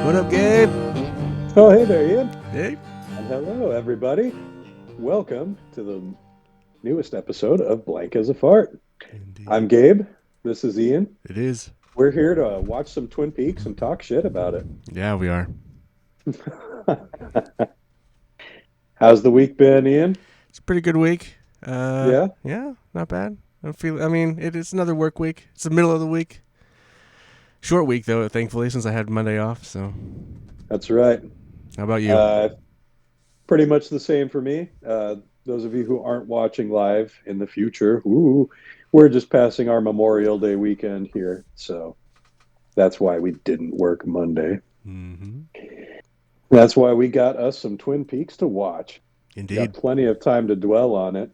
What up, Gabe? Oh, hey there, Ian. Hey. And hello, everybody. Welcome to the newest episode of Blank as a Fart. I'm Indeed. Gabe. This is Ian. It is. We're here to watch some Twin Peaks and talk shit about it. Yeah, we are. How's the week been, Ian? It's a pretty good week. Yeah, Yeah, not bad. I mean, it's another work week. It's the middle of the week. Short week though, thankfully, since I had Monday off. So, that's right. how about you? Uh, Pretty much the same for me. Those of you who aren't watching live in the future, we're just passing our Memorial Day weekend here. So that's why we didn't work Monday. Mm-hmm. That's why we got us some Twin Peaks to watch. Got Indeed. plenty of time to dwell on it.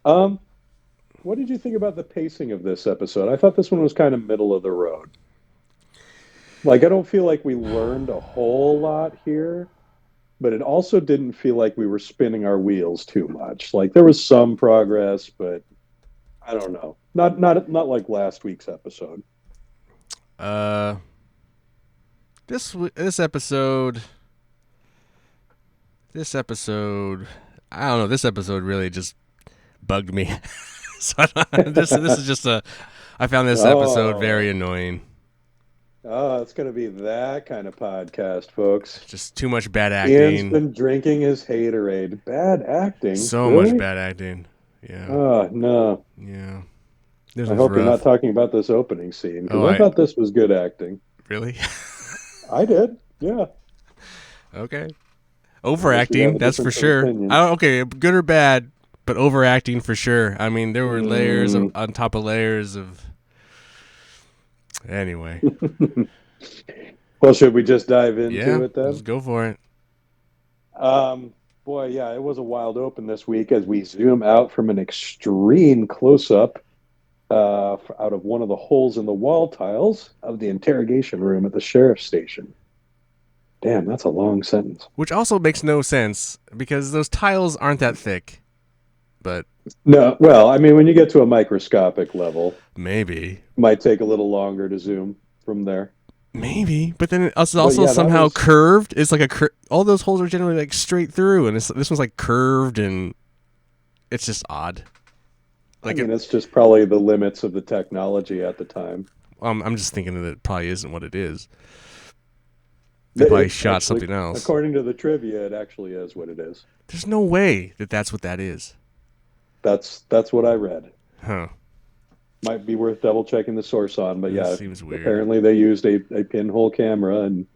Um, what did you think about the pacing of this episode? I thought this one was kind of middle of the road. Like, I don't feel like we learned a whole lot here, but it also didn't feel like we were spinning our wheels too much. Like there was some progress, but I don't know. Not like last week's episode. Uh, this episode, I don't know. This episode really just bugged me. So this is just a. I found this episode very Oh, annoying. it's going to be that kind of podcast, folks. Just too much bad Ian's acting. been drinking his haterade. Bad acting? So much Really? bad acting. Yeah. Oh, no. Yeah. This I was hope you're not rough. talking about this opening scene Oh, because I thought this was good acting. really? I did. Yeah. Okay. Unless you have Overacting, a that's for difference of sure. opinion. I don't, okay, good or bad, but overacting for sure. I mean, there were layers of Mm. on top of layers of. Anyway, Well, should we just dive yeah, into it let's then? go for it. Um, Boy, yeah, it was a wild open this week as we zoom out from an extreme close up out of one of the holes in the wall tiles of the interrogation room at the sheriff's station. Damn, that's a long sentence. Which also makes no sense because those tiles aren't that thick. But No, well, I mean, when you get to a microscopic level, maybe, it might take a little longer to zoom from there. but then it's But also yeah, that somehow was, curved. It's like all those holes are generally like straight through, and this one's like curved, and it's just odd. I Like it, mean, it's just probably the limits of the technology at the time. I'm just thinking that it probably isn't what it is. They probably It shot actually, something else. according to the trivia, it actually is what it is. There's no way that that's what that is. That's what I read. Huh. Might be worth double checking the source on, but This yeah, seems weird. apparently they used a pinhole camera and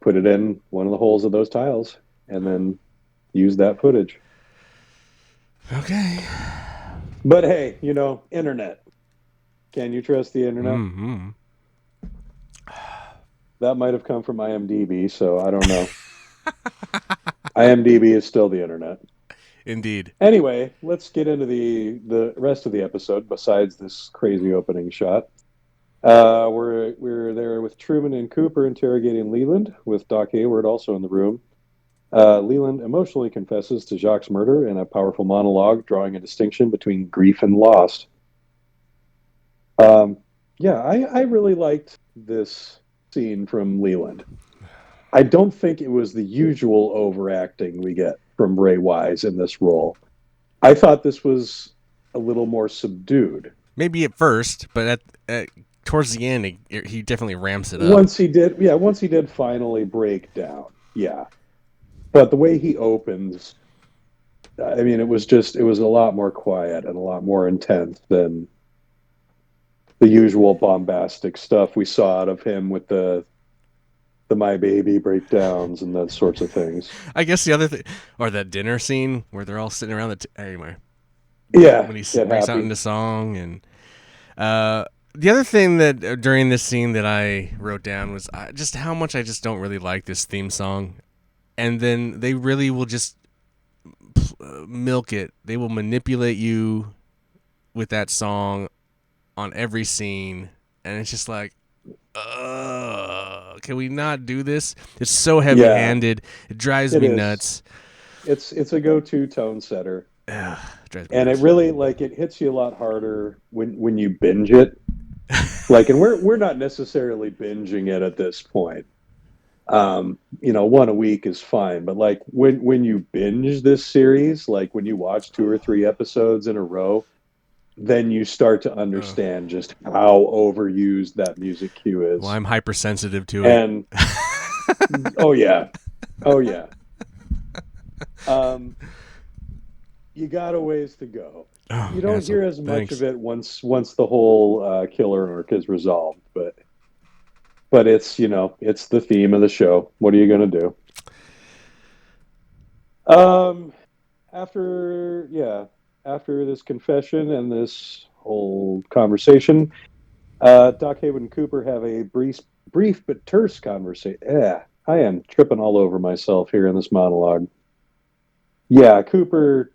put it in one of the holes of those tiles and then used that footage. Okay. But hey, internet. Can you trust the internet? Mm-hmm. That might have come from IMDb, so I don't know. IMDb is still the internet. Indeed. Anyway, let's get into the rest of the episode. Besides this crazy opening shot, we're there with Truman and Cooper interrogating Leland, with Doc Hayward also in the room. Leland emotionally confesses to Jacques' murder in a powerful monologue, drawing a distinction between grief and loss. Um, yeah, I really liked this scene from Leland. I don't think it was the usual overacting we get from Ray Wise in this role. I thought this was a little more subdued. Maybe at first, but at towards the end, he definitely ramps it up. Once he did finally break down, yeah. But the way he opens, I mean, it was a lot more quiet and a lot more intense than the usual bombastic stuff we saw out of him with the My Baby breakdowns and those sorts of things. I guess the other thing, or that dinner scene where they're all sitting around anyway, Yeah, when he get breaks out happy. into song, and the other thing that during this scene that I wrote down was just how much I just don't really like this theme song. and then they really will just milk it. They will manipulate you with that song on every scene, and it's just like, can we not do this? It's so Yeah, heavy-handed. It drives it me is. nuts. It's a go-to tone setter, Ugh, it drives me and it nuts. really like it hits you a lot harder when you binge it. Like, and we're not necessarily binging it at this point. One a week is fine, but like when you binge this series, like when you watch two or three episodes in a row, then you start to Uh, understand just how overused that music cue well, is. I'm hypersensitive to it. And oh yeah, oh yeah. Um, you got a ways to go. Oh, You yeah, don't so hear as much of thanks. it once the whole killer arc is resolved, but it's it's the theme of the show. What are you gonna do? Um, after this confession and this whole conversation, Doc Hayward and Cooper have a brief but terse conversation. Yeah, I am tripping all over myself here in this monologue. Yeah, Cooper,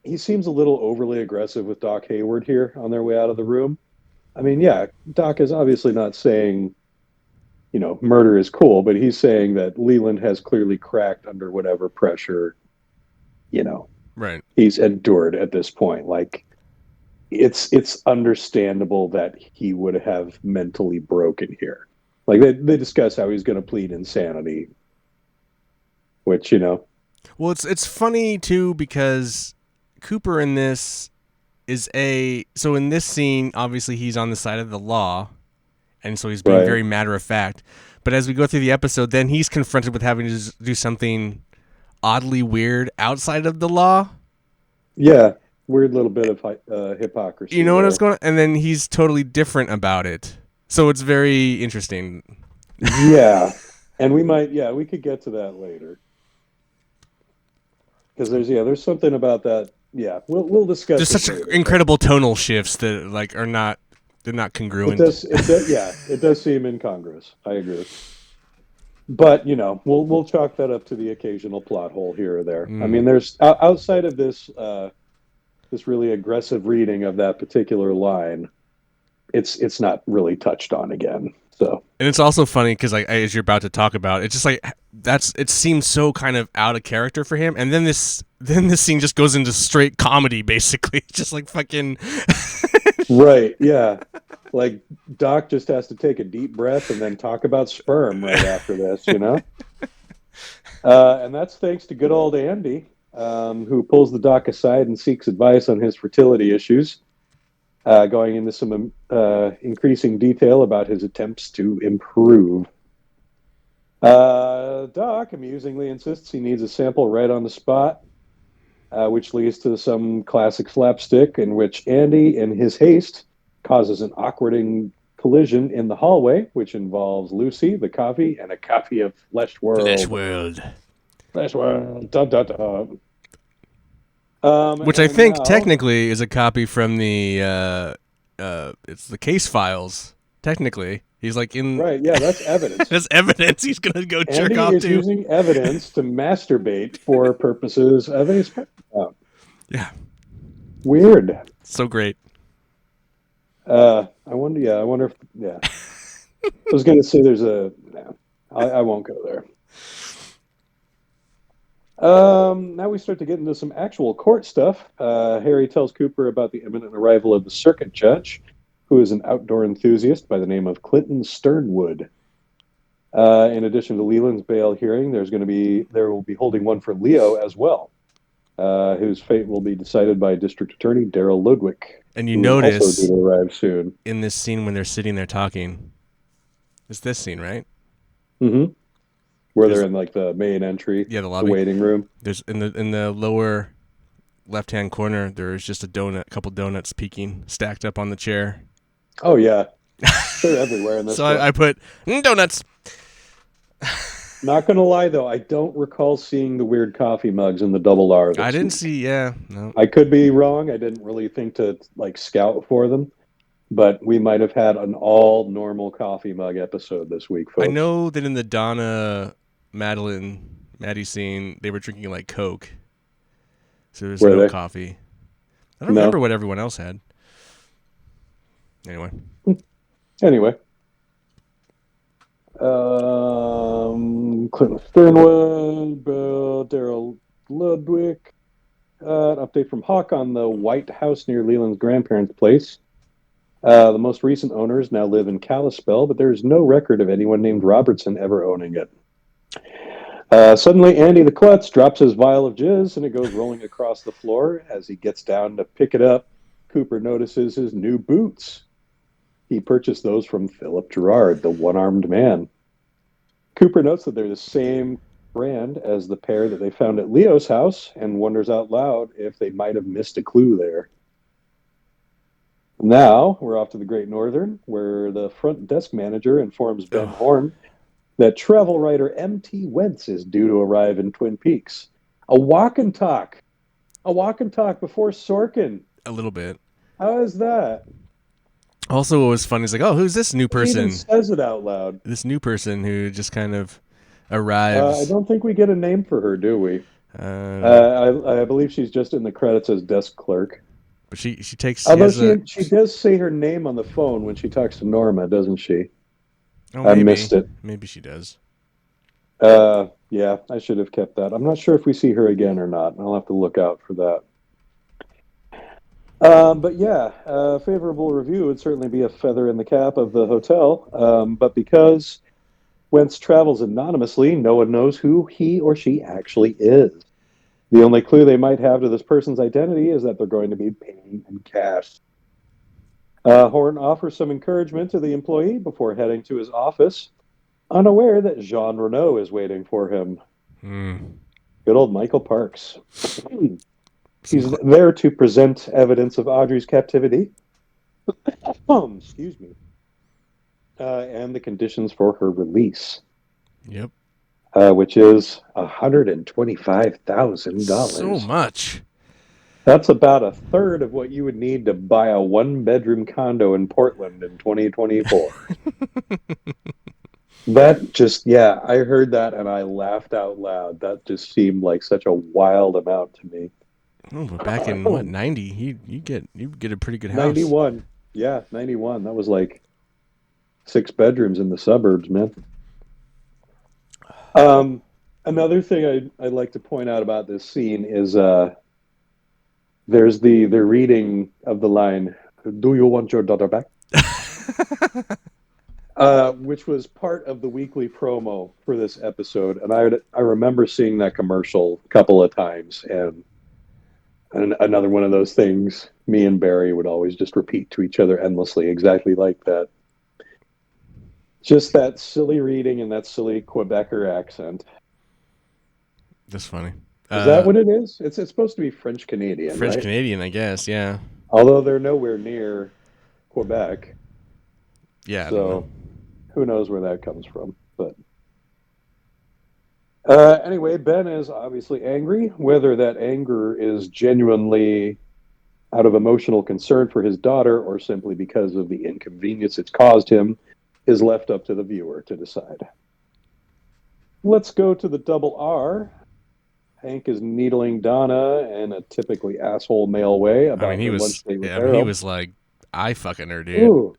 he seems a little overly aggressive with Doc Hayward here on their way out of the room. I mean, yeah, Doc is obviously not saying, murder is cool, but he's saying that Leland has clearly cracked under whatever pressure, you know, Right. he's endured at this point. Like, it's understandable that he would have mentally broken here. Like they discuss how he's going to plead insanity, which Well, it's funny too because Cooper in this is so in this scene, obviously he's on the side of the law, and so he's being right? very matter of fact. But as we go through the episode, then he's confronted with having to do something oddly weird outside of the law. Yeah, weird little bit of You hypocrisy know what I was there. going? And then he's totally different about it. So it's very interesting. Yeah, and we could get to that later because there's something about that. Yeah, we'll There's discuss it such later. But incredible tonal shifts that like are not they're not it congruent. does it does yeah it does seem incongruous. I agree. But we'll chalk that up to the occasional plot hole here or there. I Mm. mean, there's outside of this really aggressive reading of that particular line, it's not really touched on again. So And it's also funny because like as you're about to talk about, it's just like it seems so kind of out of character for him, and then this scene just goes into straight comedy basically, just like fucking right, yeah, like Doc just has to take a deep breath and then talk about sperm right after this. And that's thanks to good old Andy, who pulls the Doc aside and seeks advice on his fertility issues. Going into some increasing detail about his attempts to improve. Doc amusingly insists he needs a sample right on the spot, which leads to some classic slapstick in which Andy, in his haste, causes an awkward collision in the hallway, which involves Lucy, the coffee, and a copy of Flesh Flesh World. World, Flesh World. Dun, dun, dun. which I And think now, technically is a copy from the it's the case files. Technically, he's like in right, yeah, that's evidence. as evidence he's gonna go jerk Andy off is to. using evidence to masturbate for purposes of a Yeah, weird. so great. I wonder. Yeah, I wonder if. Yeah, I was going to say there's a. No, I won't go there. Now we start to get into some actual court stuff. Harry tells Cooper about the imminent arrival of the circuit judge, who is an outdoor enthusiast by the name of Clinton Sternwood. In addition to Leland's bail hearing, there will be holding one for Leo as well, whose fate will be decided by District Attorney Daryl Ludwig, And you who is also due notice to arrive soon. in this scene when they're sitting there talking, it's this scene, right? Mm-hmm. Where they're There's in like the main entry, yeah, the the lobby. waiting room. There's in the lower left hand corner. There's just a couple donuts peeking, stacked up on the chair. Oh yeah, they're everywhere in this So one. I put donuts. Not gonna lie though, I don't recall seeing the weird coffee mugs in the double R I this didn't week. see. Yeah, no. I could be wrong. I didn't really think to like scout for them, but we might have had an all normal coffee mug episode this week, I folks. know that in the Donna Madeline Maddie's scene, they were drinking like Coke, so there's Were no they? coffee. I don't No. remember what everyone else had. Anyway, Anyway. Clinton Sternwood, Daryl Ludwig. An update from Hawk on the White House near Leland's grandparents' place. The most recent owners now live in Kalispell, but there is no record of anyone named Robertson ever owning it. Suddenly, Andy the Klutz drops his vial of jizz and it goes rolling across the floor. As he gets down to pick it up, Cooper notices his new boots. He purchased those from Philip Gerard, the one-armed man. Cooper notes that they're the same brand as the pair that they found at Leo's house and wonders out loud if they might have missed a clue there. Now, we're off to the Great Northern, where the front desk manager informs Ben Horn that travel writer M.T. Wentz is due to arrive in Twin Peaks. A walk and talk. A walk and talk before Sorkin. a little bit. How is that? Also, what was funny is like, oh, who's this new He person? even says it out loud. This new person who just kind of I arrives. don't think we get a name for her, do we? I believe she's just in the credits as desk clerk. But she takes. Although she does say her name on the phone when she talks to Norma, doesn't she? Oh, maybe. I missed it. Maybe she does. Yeah, I should have kept that. I'm not sure if we see her again or not. I'll have to look out for that. But yeah, favorable review would certainly be a feather in the cap of the hotel. But because Wentz travels anonymously, no one knows who he or she actually is. The only clue they might have to this person's identity is that they're going to be paying in cash. Horn offers some encouragement to the employee before heading to his office, unaware that Jean Renault is waiting for him. Good old Michael Parks. He's there to present evidence of Audrey's captivity. Excuse me. And the conditions for her release. Yep. Which is $125,000. So much. That's about a third of what you would need to buy a one-bedroom condo in Portland in 2024. That just, yeah, I heard that and I laughed out loud. That just seemed like such a wild amount to me. Oh, but back in what 90, you get a pretty good house. 91, yeah, 91. That was like 6 bedrooms in the suburbs, man. Another thing I'd like to point out about this scene is there's the reading of the line, "Do you want your daughter back?" Which was part of the weekly promo for this episode, and I remember seeing that commercial a couple of times, and another one of those things me and Barry would always just repeat to each other endlessly, exactly like that. Just that silly reading and that silly Quebecer accent. That's funny. Is that what it is? It's supposed to be French Canadian, French right? Canadian, I guess. Yeah. Although they're nowhere near Quebec. Yeah. So who knows where that comes from? But anyway, Ben is obviously angry. Whether that anger is genuinely out of emotional concern for his daughter or simply because of the inconvenience it's caused him is left up to the viewer to decide. Let's go to the double R. Hank is needling Donna in a typically asshole male way about he was. lunch date with Yeah, Harold. he was like, "I fucking her, dude." Ooh,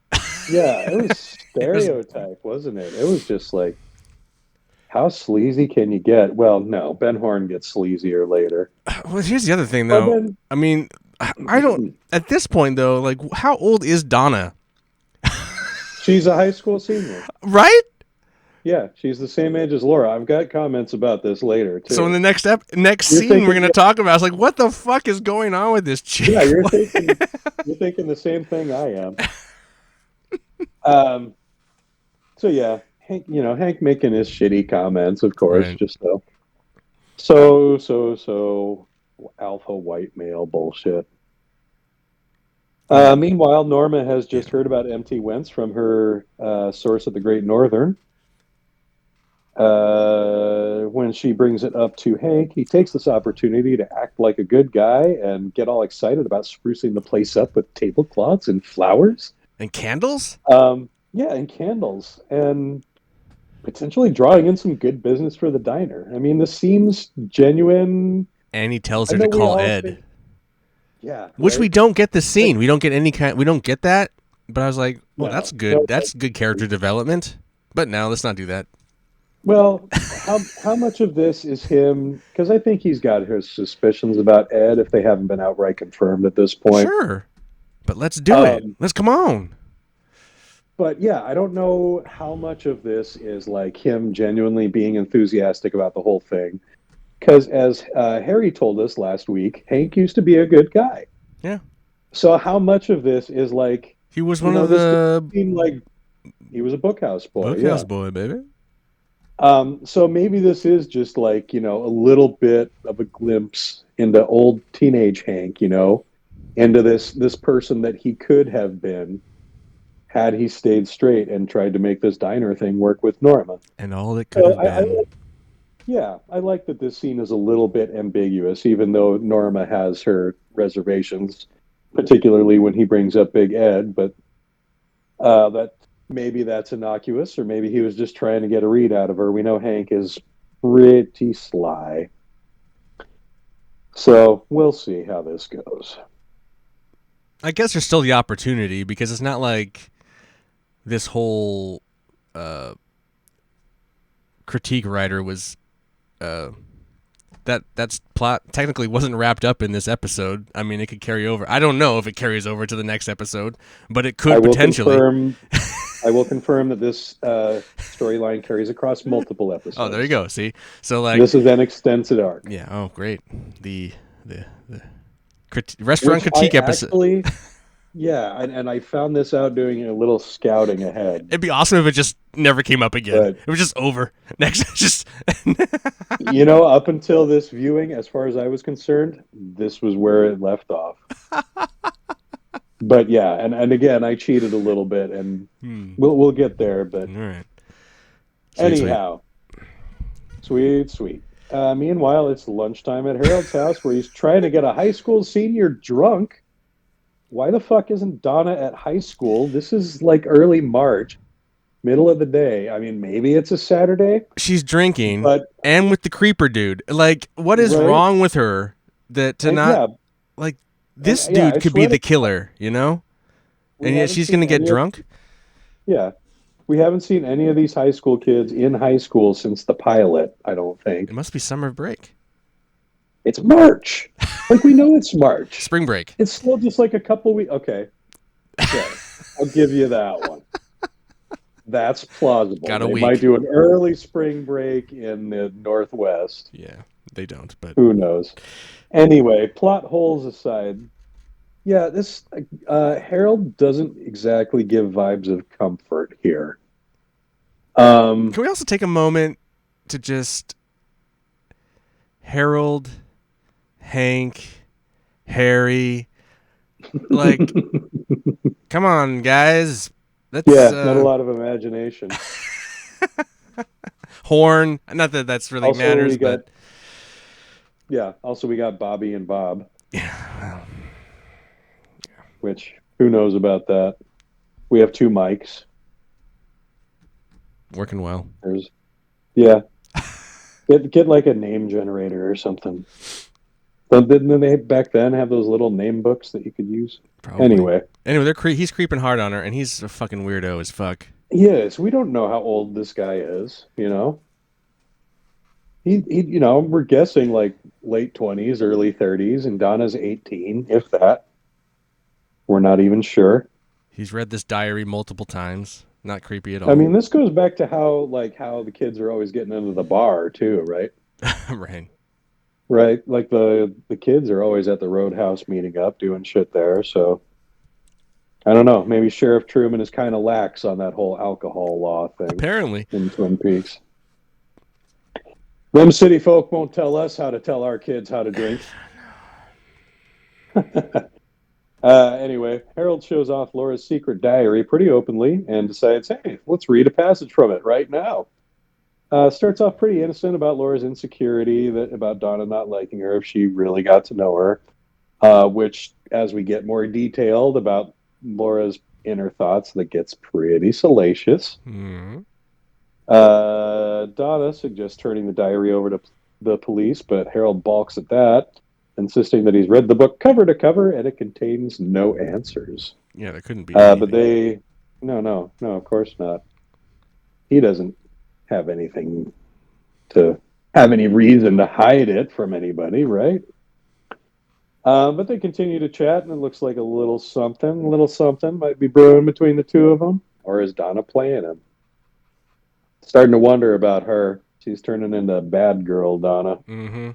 yeah, it was stereotype, wasn't it? It was just like, how sleazy can you get? Well, no, Ben Horn gets sleazier later. Well, here's the other thing, though. Then, I mean, I don't. At this point, though, like, how old is Donna? she's a high school senior. Right? Yeah, she's the same age as Laura. I've got comments about this later, too. So in the next scene we're going to talk about, it's like, what the fuck is going on with this chick? Yeah, you're thinking the same thing I am. So yeah, Hank making his shitty comments, of course, Right. just so alpha white male bullshit. Meanwhile, Norma has just heard about M.T. Wentz from her source at the Great Northern. When she brings it up to Hank, he takes this opportunity to act like a good guy and get all excited about sprucing the place up with tablecloths and flowers. And candles? Yeah, and candles. And potentially drawing in some good business for the diner. I mean, this seems genuine. And he tells I her to know we call all Ed, think, yeah, which we right. don't get the Like, scene. We don't get any kind. We don't get that. But I was like, well, that's no, good. no. That's good character development. But no, let's not do that. Well, how much of this is him? Because I think he's got his suspicions about Ed if they haven't been outright confirmed at this point. Sure, but let's do it. Um, Let's come on. but yeah, I don't know how much of this is like him genuinely being enthusiastic about the whole thing. Because as Harry told us last week, Hank used to be a good guy. Yeah, So how much of this is like, he was one of this just the seemed like he was a bookhouse boy, bookhouse yeah. boy, baby. So maybe this is just like, a little bit of a glimpse into old teenage Hank, into this person that he could have been had he stayed straight and tried to make this diner thing work with Norma. And all it could So have been. I like that this scene is a little bit ambiguous, even though Norma has her reservations, particularly when he brings up Big Ed. But that maybe that's innocuous, or maybe he was just trying to get a read out of her. We know Hank is pretty sly, so we'll see how this goes. I guess there's still the opportunity because it's not like this whole critique writer was that's plot technically wasn't wrapped up in this episode. I mean, it could carry over. I don't know if it carries over to the next episode, but it I could will potentially. confirm. I will confirm that this storyline carries across multiple episodes. Oh, there you go. See, so like this is an extended arc. yeah. Oh, great. The restaurant Which critique I episode. actually, yeah, and I found this out doing a little scouting ahead. It'd be awesome if it just never came up again. But It was just over. Next, just up until this viewing, as far as I was concerned, this was where it left off. But yeah, and again, I cheated a little bit, and we'll get there. But all right. anyhow, sweet. Meanwhile, it's lunchtime at Harold's house where he's trying to get a high school senior drunk. Why the fuck isn't Donna at high school? This is like early March, middle of the day. I mean, maybe it's a Saturday, She's drinking, but and with the creeper dude. Like, what is right? wrong with her that to And not yeah, like this and, yeah, dude I could be swear the to killer, you know? we And yet haven't she's seen gonna get any of, drunk. yeah, we haven't seen any of these high school kids in high school since the pilot. I don't think It must be summer break, it's March. Like we know it's March. spring break. It's still just like a couple weeks. Okay, I'll give you that one. That's plausible. Got a They week. might do an early spring break in the Northwest. Yeah, they don't, but Who knows? Anyway, plot holes aside, yeah, this Harold doesn't exactly give vibes of comfort here. can we also take a moment to just Harold, Hank, Harry, like, come on, guys. That's Yeah, not a lot of imagination. Horn. Not that that's really Also, matters, we got but also we got Bobby and Bob, yeah, which who knows about that? We have two mics. working well. There's yeah. Get like a name generator or something. But didn't they back then have those little name books that you could use? Probably. Anyway, he's creeping hard on her, and he's a fucking weirdo as fuck. yes, we don't know how old this guy is. We're guessing like late 20s, early 30s, and Donna's 18, if that. We're not even sure. He's read this diary multiple times. Not creepy at all. I mean, this goes back to how the kids are always getting into the bar too, right? right. Right, like the kids are always at the Roadhouse meeting up, doing shit there. So I don't know. Maybe Sheriff Truman is kind of lax on that whole alcohol law thing Apparently. in Twin Peaks. Them city folk won't tell us how to tell our kids how to drink. Anyway, Harold shows off Laura's secret diary pretty openly and decides, hey, let's read a passage from it right now. Starts off pretty innocent about Laura's insecurity, about Donna not liking her if she really got to know her, which, as we get more detailed about Laura's inner thoughts, that gets pretty salacious. Mm-hmm. Donna suggests turning the diary over to the police, but Harold balks at that, insisting that he's read the book cover to cover and it contains no answers. Yeah, there couldn't be But anything. they, no, of course not. He doesn't have anything to have any reason to hide it from anybody, right? But they continue to chat, and it looks like a little something might be brewing between the two of them. Or is Donna playing him? Starting to wonder about her. She's turning into a bad girl, Donna. Mm-hmm.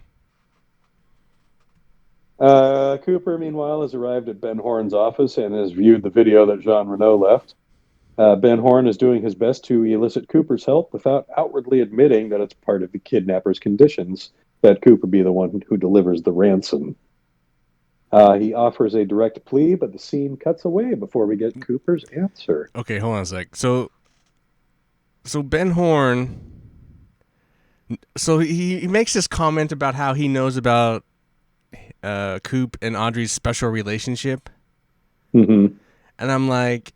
Cooper, meanwhile, has arrived at Ben Horn's office and has viewed the video that Jean Renault left. Ben Horn is doing his best to elicit Cooper's help without outwardly admitting that it's part of the kidnapper's conditions that Cooper be the one who delivers the ransom. He offers a direct plea, but the scene cuts away before we get Cooper's answer. Okay, hold on a sec. So Ben Horn. So he makes this comment about how he knows about Coop and Audrey's special relationship, Mm-hmm. and I'm like,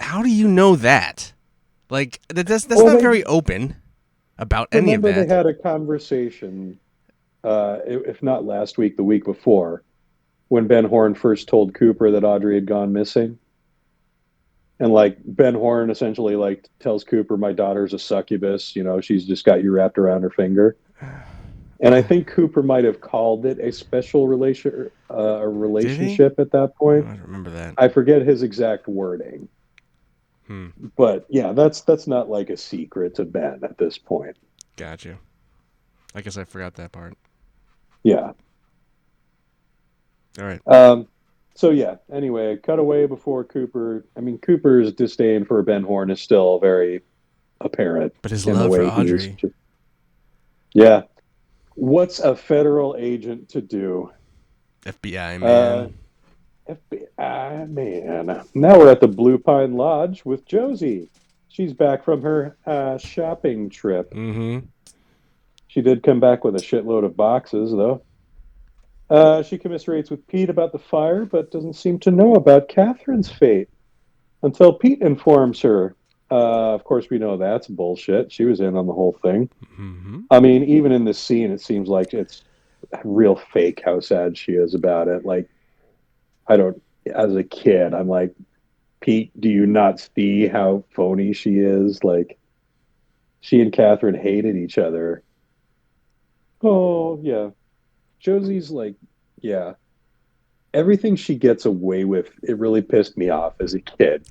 how do you know that? Like that's Well, not very open about any of remember, that. they had a conversation, if not last week, the week before, when Ben Horn first told Cooper that Audrey had gone missing. And like Ben Horn essentially like tells Cooper, "My daughter's a succubus. You know, she's just got you wrapped around her finger." And I think Cooper might have called it a special a Did he? relationship at that I point. don't remember that. I forget his exact wording, Hmm. but yeah, that's not like a secret to Ben at this point. Gotcha. I guess I forgot that part. Yeah. All right. So yeah. Anyway, cut away before Cooper. I mean, Cooper's disdain for Ben Horn is still very apparent But his in the love for way he is. Audrey. Yeah. What's a federal agent to do? FBI man. FBI man. Now we're at the Blue Pine Lodge with Josie. She's back from her shopping trip. Mm-hmm. She did come back with a shitload of boxes, though. She commiserates with Pete about the fire, but doesn't seem to know about Catherine's fate until Pete informs her. Of course, we know that's bullshit. She was in on the whole thing. Mm-hmm. I mean, even in this scene, it seems like it's real fake how sad she is about it. Like, I don't, as a kid, I'm like, Pete, do you not see how phony she is? Like, she and Catherine hated each other. Oh, yeah. Josie's like, yeah. Everything she gets away with, it really pissed me off as a kid.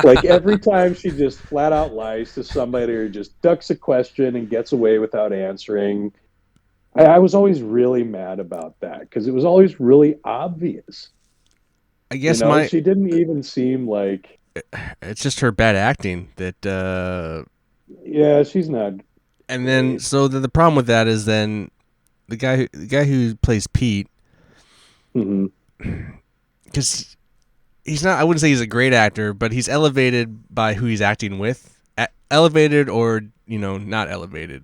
Like, every time she just flat out lies to somebody or just ducks a question and gets away without answering. I was always really mad about that because it was always really obvious. I You guess know, she didn't even seem like, it's just her bad acting that yeah, she's not and then great. so the problem with that is then the guy who plays Pete, Mhm. because he's not, I wouldn't say he's a great actor, but he's elevated by who he's acting with. Elevated or, not elevated,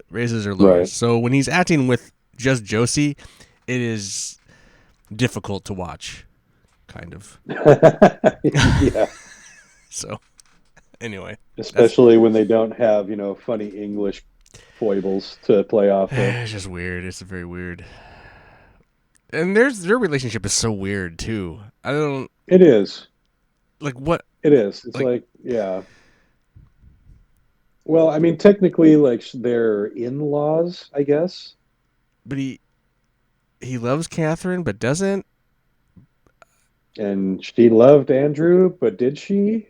raises or lowers. Right. So when he's acting with just Josie, it is difficult to watch, kind of. Yeah, So anyway, especially when they don't have, funny English foibles to play off of. it's just weird. It's very weird. And their relationship is so weird too. I don't It is. like what It is. It's like like, yeah. Well, I mean, technically, like they're in-laws, I guess. but he loves Catherine but doesn't. And she loved Andrew, but did she?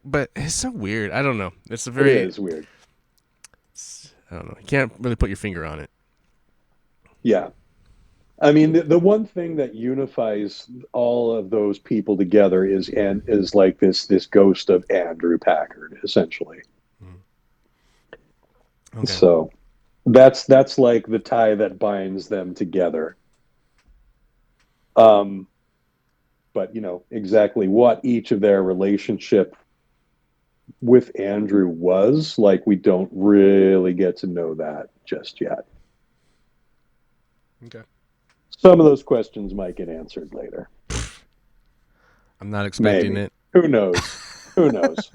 But it's so weird. I don't know. It's a It very is weird. I don't know. You can't really put your finger on it. Yeah. I mean, the one thing that unifies all of those people together is like this ghost of Andrew Packard, essentially. Okay. So that's like the tie that binds them together. But exactly what each of their relationship with Andrew was like, we don't really get to know that just yet. Okay. Some of those questions might get answered later. I'm not expecting Maybe. it. Who knows? Who knows?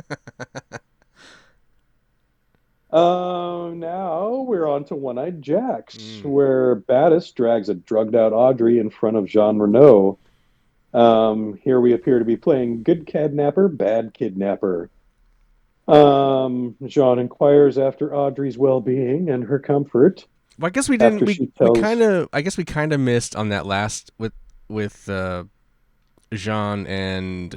Now we're on to One-Eyed Jacks, Mm. where Battis drags a drugged-out Audrey in front of Jean Renault. Here we appear to be playing good kidnapper, bad kidnapper. Jean inquires after Audrey's well-being and her comfort Well, I guess we didn't. after We she we tells. kind of. I guess we kind of missed on that last with Jean and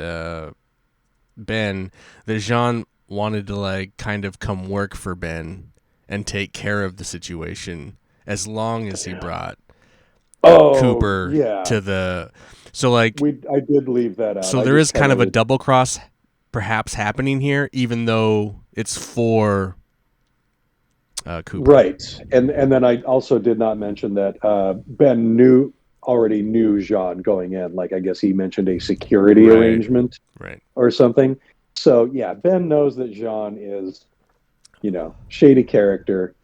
Ben. That Jean wanted to like kind of come work for Ben and take care of the situation as long as he brought Oh, Cooper yeah. to the. So like I did leave that out. so I there just is kind kind of of a was double cross perhaps happening here, even though it's for Cooper. right. And then I also did not mention that Ben knew already knew Jean going in. Like I guess he mentioned a security Right. arrangement Right. or something. So yeah, Ben knows that Jean is, shady character.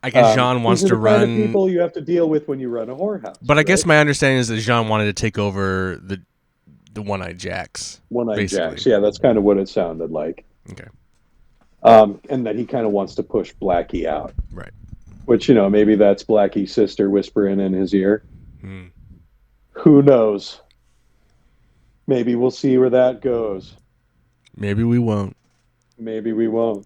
I guess Jean These wants are to the kind of run, people you have to deal with when you run a whorehouse, but I guess right? my understanding is that Jean wanted to take over the One-Eyed Jacks, One-Eyed basically. Jacks. Yeah, that's kind of what it sounded like. Okay. And that he kind of wants to push Blackie out, Right. which, maybe that's Blackie's sister whispering in his ear. Hmm. Who knows? Maybe we'll see where that goes. Maybe we won't. Maybe we won't.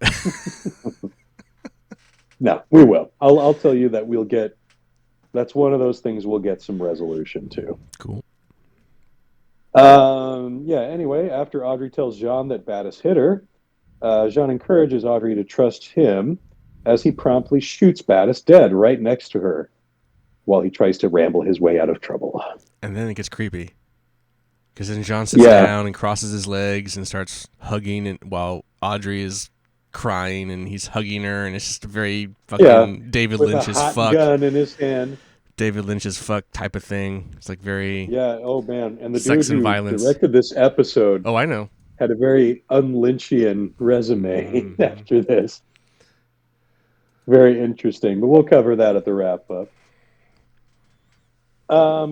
No, we will. I'll tell you that we'll get. That's one of those things we'll get some resolution to. Cool. Yeah. Anyway, after Audrey tells Jean that Battis hit her, Jean encourages Audrey to trust him as he promptly shoots Battis dead right next to her while he tries to ramble his way out of trouble. And then it gets creepy. Because then Jean sits Yeah. down and crosses his legs and starts hugging, and while Audrey is crying and he's hugging her, and it's just a very fucking Yeah. David With a Lynch's hot fuck. gun in his hand. David Lynch's fuck type of thing. It's like very Yeah. Oh man. And the sex dude and who violence. directed this episode Oh, I know. had a very un-Lynchian resume Mm-hmm. after this. Very interesting, but we'll cover that at the wrap up.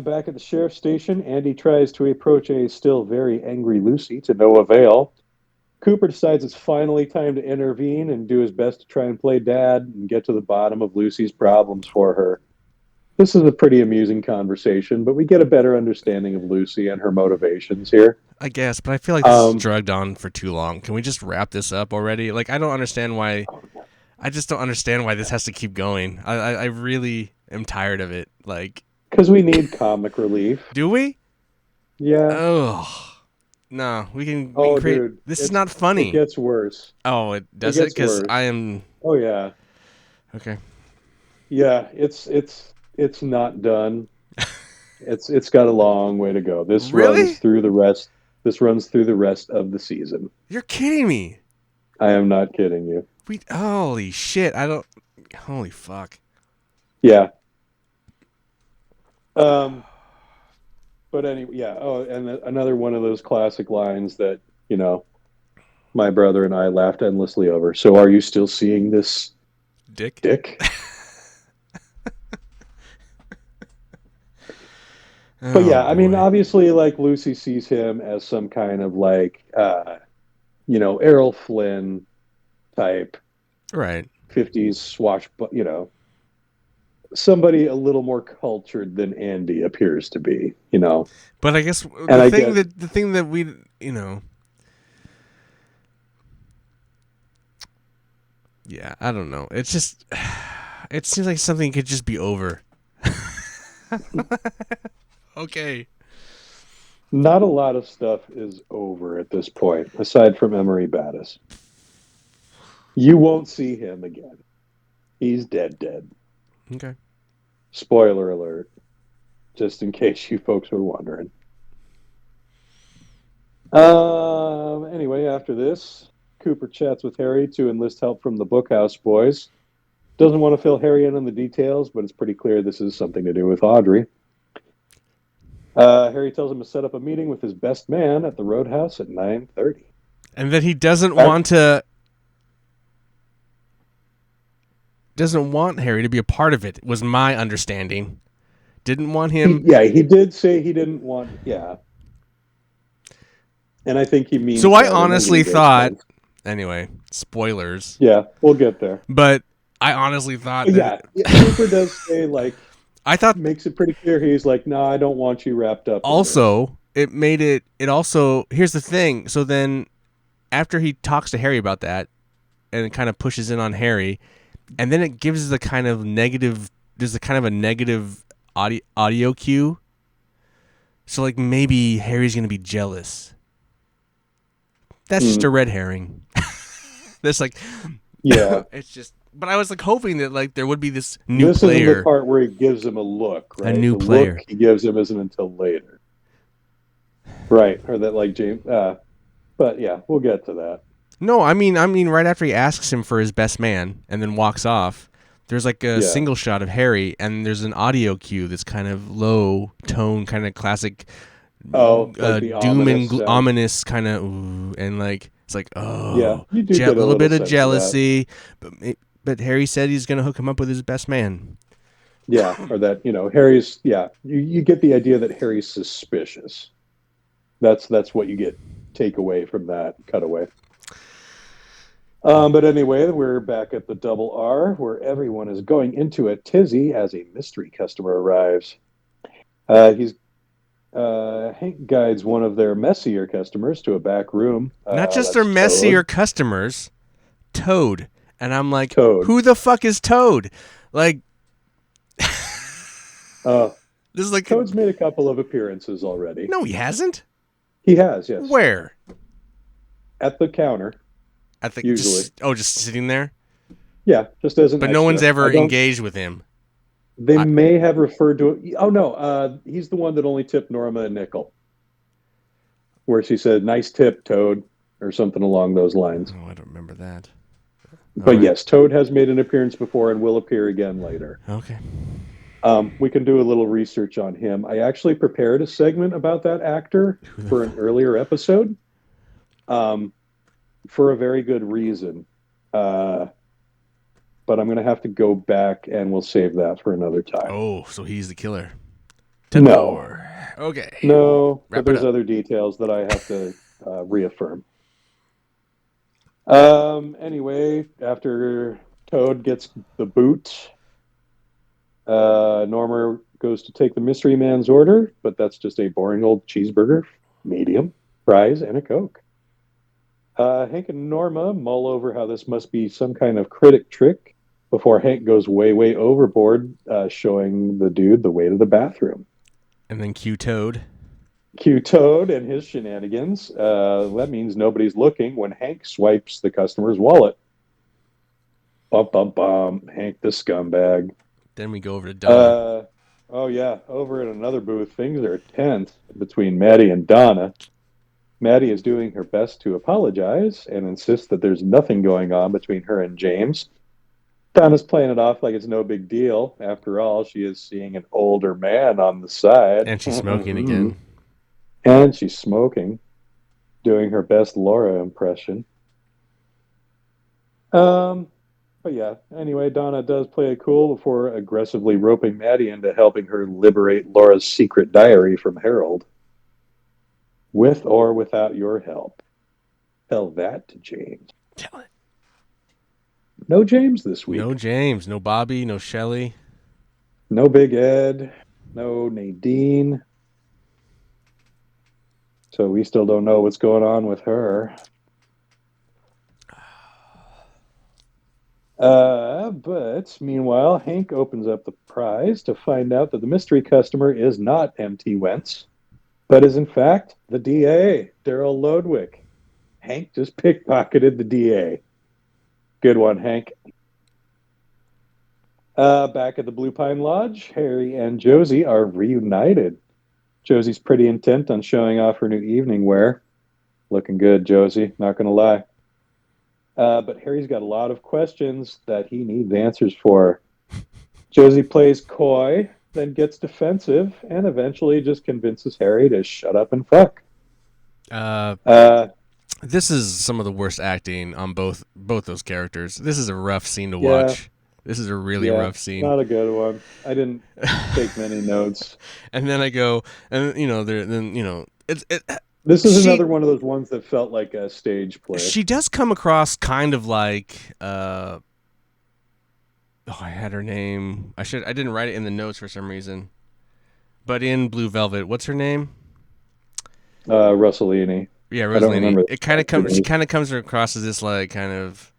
Back at the sheriff's station, Andy tries to approach a still very angry Lucy to no avail. Cooper decides it's finally time to intervene and do his best to try and play dad and get to the bottom of Lucy's problems for her. This is a pretty amusing conversation, but we get a better understanding of Lucy and her motivations here. I guess, but I feel like this is Um, drugged on for too long. Can we just wrap this up already? Like, I don't understand why. I just don't understand why this has to keep going. I really am tired of it. Like, because we need comic relief. do we? Yeah. Oh, no. We can Oh, create. dude, This is not funny. it gets worse. Oh, it does It it? gets Because worse. I am Oh yeah, okay. yeah. It's not done. It's got a long way to go. This Really? runs through the rest. This runs through the rest of the season. You're kidding me. I am not kidding you. Holy shit. I don't. Holy fuck. Yeah. But anyway, yeah. Oh, and another one of those classic lines that my brother and I laughed endlessly over. So, are you still seeing this Dick. dick? Oh, But yeah, I mean, boy. obviously, like Lucy sees him as some kind of like, Errol Flynn type Right. 50s swash, but somebody a little more cultured than Andy appears to be. But I guess And I get, the thing that we. Yeah, I don't know. It's just. It seems like something could just be over. Okay. not a lot of stuff is over at this point, aside from Emery Battis. You won't see him again. He's dead. Okay. Spoiler alert, just in case you folks were wondering. Anyway, after this, Cooper chats with Harry to enlist help from the Bookhouse boys. Doesn't want to fill Harry in on the details, but it's pretty clear this is something to do with Audrey. Harry tells him to set up a meeting with his best man at the Roadhouse at 9:30. And that he doesn't want Harry to be a part of it, was my understanding. Didn't want him. He did say he didn't want. Yeah, and I think he means. So I that in a honestly legal thought sense. Anyway, spoilers. Yeah, we'll get there. But I honestly thought But that yeah, Cooper does say, like, I thought makes it pretty clear he's like, no, I don't want you wrapped up in this. also it made it. It also here's the thing. So then after he talks to Harry about that and it kind of pushes in on Harry, and then it gives the kind of negative. There's a kind of a negative audio cue. So like maybe Harry's gonna be jealous. That's just a red herring. That's like, Yeah. it's just. But I was like hoping that like there would be this new This player. isn't the part where he gives him a look, right? new the player. look he gives him isn't until later. Right. Or that like James but yeah, we'll get to that. No, I mean, right after he asks him for his best man and then walks off, there's like a single shot of Harry, and there's an audio cue that's kind of low tone, kind of classic, like the doom ominous and ominous kind of, and like it's like, oh, yeah, you do a get a little bit of sense jealousy, but Harry said he's gonna hook him up with his best man. Yeah, or that Harry's you get the idea that Harry's suspicious. That's what you take away from that cutaway. But anyway, we're back at the Double R, where everyone is going into a tizzy as a mystery customer arrives. Hank guides one of their messier customers to a back room. Not just their messier customers, Toad. And I'm like, Toad. Who the fuck is Toad? Like, this is like Toad's made a couple of appearances already. No, he hasn't. He has, yes. Where? At the counter. At the usually. Just sitting there. Yeah, just as an. But extra. no one's ever engaged with him. They may have referred to it. Oh no, he's the one that only tipped Norma a nickel. Where she said, "Nice tip, Toad," or something along those lines. Oh, I don't remember that. But yes, Toad has made an appearance before and will appear again later. Okay. We can do a little research on him. I actually prepared a segment about that actor for an earlier episode, for a very good reason. But I'm going to have to go back, and we'll save that for another time. Oh, so he's the killer. No. Okay. No, but there's other details that I have to reaffirm. Anyway, after Toad gets the boot, Norma goes to take the mystery man's order, but that's just a boring old cheeseburger, medium, fries, and a Coke. Hank and Norma mull over how this must be some kind of critic trick before Hank goes way, way overboard, showing the dude the way to the bathroom. And then cue Toad. Cue Toad and his shenanigans. That means nobody's looking when Hank swipes the customer's wallet. Bum, bum, bum. Hank the scumbag. Then we go over to Donna. Oh, yeah. Over at another booth, things are tense between Maddie and Donna. Maddie is doing her best to apologize and insists that there's nothing going on between her and James. Donna's playing it off like it's no big deal. After all, she is seeing an older man on the side. And she's smoking again. And she's smoking, doing her best Laura impression. But yeah, anyway, Donna does play it cool before aggressively roping Maddie into helping her liberate Laura's secret diary from Harold. With or without your help. Tell that to James. Tell it. No James this week. No James, no Bobby, no Shelley. No Big Ed, no Nadine. So we still don't know what's going on with her. But meanwhile, Hank opens up the prize to find out that the mystery customer is not M.T. Wentz, but is in fact the DA, Daryl Lodwick. Hank just pickpocketed the DA. Good one, Hank. Back at the Blue Pine Lodge, Harry and Josie are reunited. Josie's pretty intent on showing off her new evening wear. Looking good, Josie, not going to lie. But Harry's got a lot of questions that he needs answers for. Josie plays coy, then gets defensive, and eventually just convinces Harry to shut up and fuck. This is some of the worst acting on both those characters. This is a rough scene to watch. This is a really rough scene. Not a good one. I didn't take many notes. And then I go, and This is She another one of those ones that felt like a stage play. she does come across kind of like oh, I had her name. I didn't write it in the notes for some reason. But in Blue Velvet, what's her name? Rossellini. Yeah, I don't Rosalini. remember. It kind of comes. She kind of comes across as this like kind of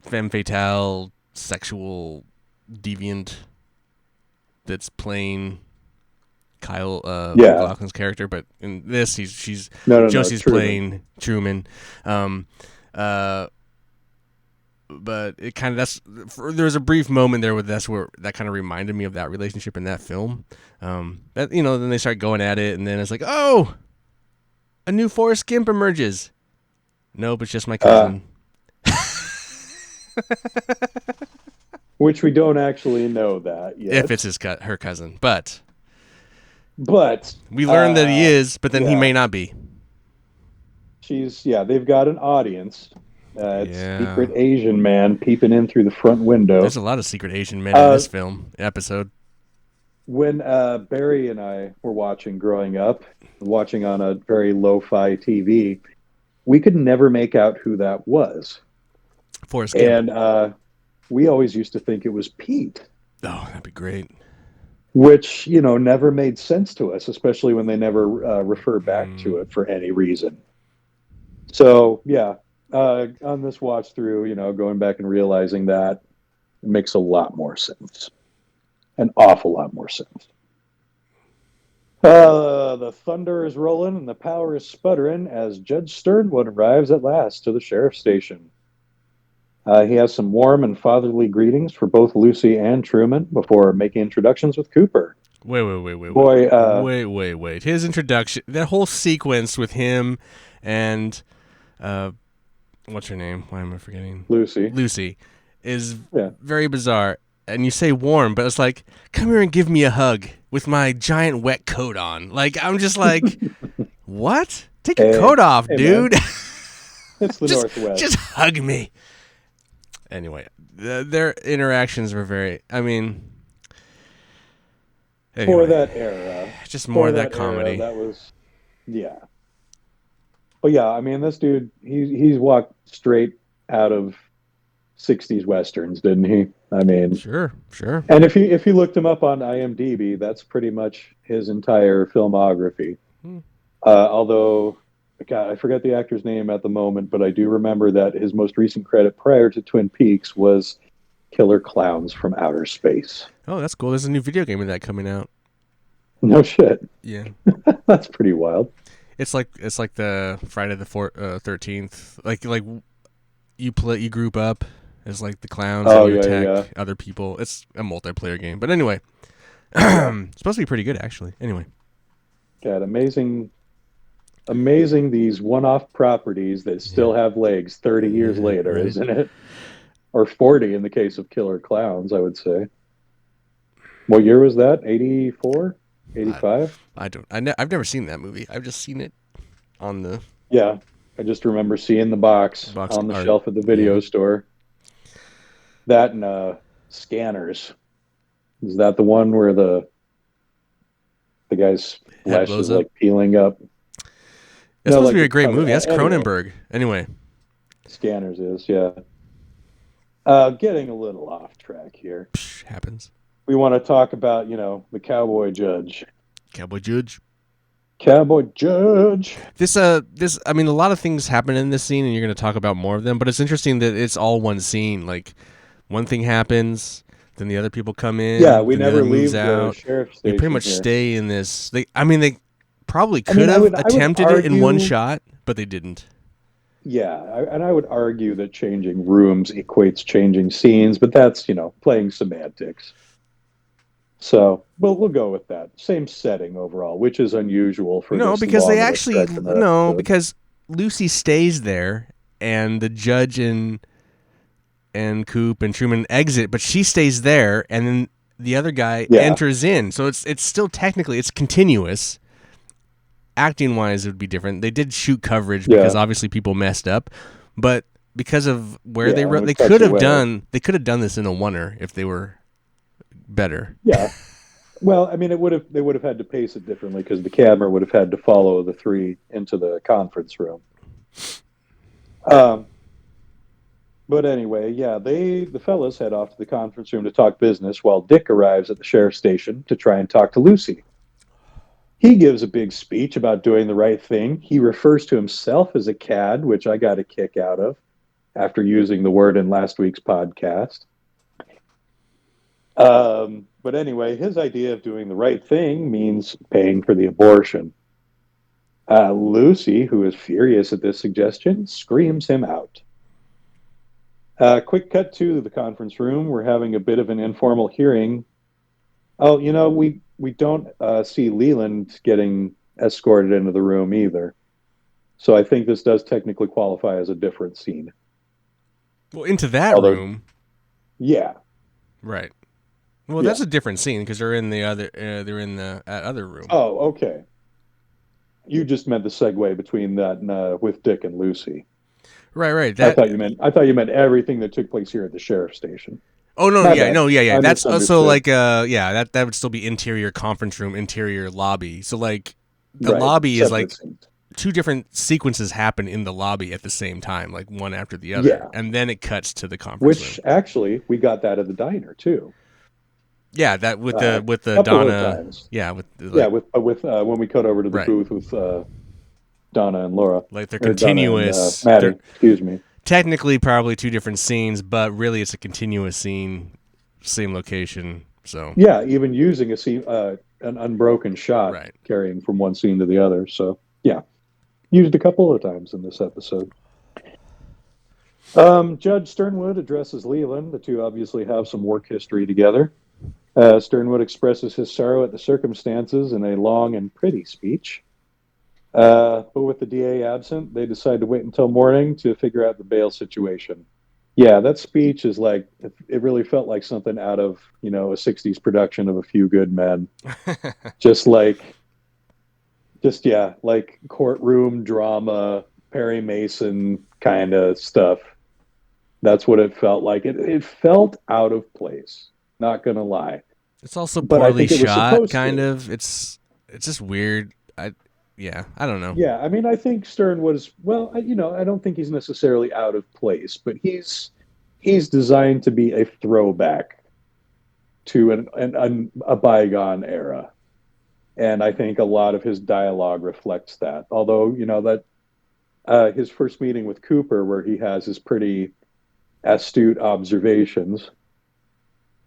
femme fatale, sexual deviant that's playing Kyle Yeah. MacLachlan's character. But in this, she's No. Josie's Truman. playing Truman. But it kind of there was a brief moment there with where that kind of reminded me of that relationship in that film. That then they start going at it, and then it's like, oh, a new Forrest Gump emerges. Nope, it's just my cousin. Which we don't actually know that yet. If it's her cousin, but we learned that he is, but then he may not be. They've got an audience. It's secret Asian man peeping in through the front window. There's a lot of secret Asian men in this episode. When Barry and I were watching growing up, watching on a very lo-fi TV, we could never make out who that was. Forrest Gump. And we always used to think it was Pete. Oh, that'd be great. Which, never made sense to us, especially when they never refer back to it for any reason. So, on this watch through, going back and realizing that, it makes a lot more sense. An awful lot more sense. The thunder is rolling and the power is sputtering as Judge Sternwood arrives at last to the sheriff's station. He has some warm and fatherly greetings for both Lucy and Truman before making introductions with Cooper. Wait. Wait. His introduction, that whole sequence with him and what's her name? Why am I forgetting? Lucy is very bizarre. And you say warm, but it's like, come here and give me a hug with my giant wet coat on. Like, I'm just like, what? Take your coat off, dude. It's the Northwest. Just hug me. Anyway, their interactions were very, anyway, for that era. Just more of that comedy. That was, But this dude, he's walked straight out of 60s Westerns, didn't he? Sure. And if you looked him up on IMDb, that's pretty much his entire filmography. Although, God, I forget the actor's name at the moment, but I do remember that his most recent credit prior to Twin Peaks was Killer Clowns from Outer Space. Oh, that's cool. There's a new video game of that coming out. No shit. Yeah. That's pretty wild. It's like the Friday the 13th. Like you group up as like the clowns and you attack other people. It's a multiplayer game. But anyway, it's supposed to be pretty good actually. Anyway. God, amazing these one-off properties that still have legs 30 years later, right. Isn't it? Or 40 in the case of Killer Clowns, I would say. What year was that? 84? 85? I've never seen that movie. I've just seen it on the... Yeah, I just remember seeing the box on the shelf at the video store. That and Scanners. Is that the one where the guy's flesh is like peeling up? It's supposed to be a great movie. That's Cronenberg. Anyway. Scanners is, yeah. Getting a little off track here. Happens. We want to talk about, the Cowboy Judge. Cowboy Judge. This, a lot of things happen in this scene, and you're going to talk about more of them, but it's interesting that it's all one scene. Like, one thing happens, then the other people come in. Yeah, we never leave the sheriff's station. We pretty much stay in this. They probably could have attempted it in one shot, but they didn't. Yeah, and I would argue that changing rooms equates changing scenes, but that's, playing semantics. So we'll go with that. Same setting overall, which is unusual for because Lucy stays there and the judge and Coop and Truman exit, but she stays there and then the other guy enters in. So it's still technically it's continuous. Acting wise, it would be different. They did shoot coverage because obviously people messed up, but because of where they could have done this in a oneer if they were better. Yeah, Well, I mean, they would have had to pace it differently because the camera would have had to follow the three into the conference room. Um, but anyway, yeah, the fellas head off to the conference room to talk business while Dick arrives at the sheriff's station to try and talk to Lucy. He gives a big speech about doing the right thing. He refers to himself as a cad, which I got a kick out of after using the word in last week's podcast. But anyway, his idea of doing the right thing means paying for the abortion. Lucy, who is furious at this suggestion, screams him out. Quick cut to the conference room. We're having a bit of an informal hearing. Oh, we don't see Leland getting escorted into the room either. So I think this does technically qualify as a different scene. Well, into that Although, room, yeah, right? Well, yeah. that's a different scene because they're in the other. They're in the other room. Oh, okay. You just meant the segue between that and with Dick and Lucy. Right, right. I thought you meant everything that took place here at the sheriff's station. Oh no, My yeah, bad. no, yeah, yeah. I That's also misunderstood. like yeah, that would still be interior conference room, interior lobby. So like the Right, lobby is separate like scenes. two different sequences happen in the lobby at the same time, like one after the other, Yeah, and then it cuts to the conference room. which actually we got that at the diner too. Yeah, that with A the couple of Donna. times. Yeah, with Yeah, like with when we cut over to the right, booth with Donna and Laura, like they're or Donna and continuous. They're Maddie. Excuse me. technically probably two different scenes, but really it's a continuous scene, same location. So Yeah, even using a scene, an unbroken shot right. carrying from one scene to the other. So yeah, used a couple of times in this episode. Judge Sternwood addresses Leland. The two obviously have some work history together. Sternwood expresses his sorrow at the circumstances in a long and pretty speech. But with the DA absent, they decide to wait until morning to figure out the bail situation. Yeah, that speech is like, it really felt like something out of, a 60s production of A Few Good Men. Just like, yeah, like courtroom drama, Perry Mason kind of stuff. That's what it felt like. It felt out of place, not going to lie. It's also But I poorly think it was shot, supposed kind to. of. It's just weird. Yeah, I don't know. Yeah, I mean, I think Stern was well. I don't think he's necessarily out of place, but he's designed to be a throwback to a bygone era, and I think a lot of his dialogue reflects that. Although that his first meeting with Cooper, where he has his pretty astute observations,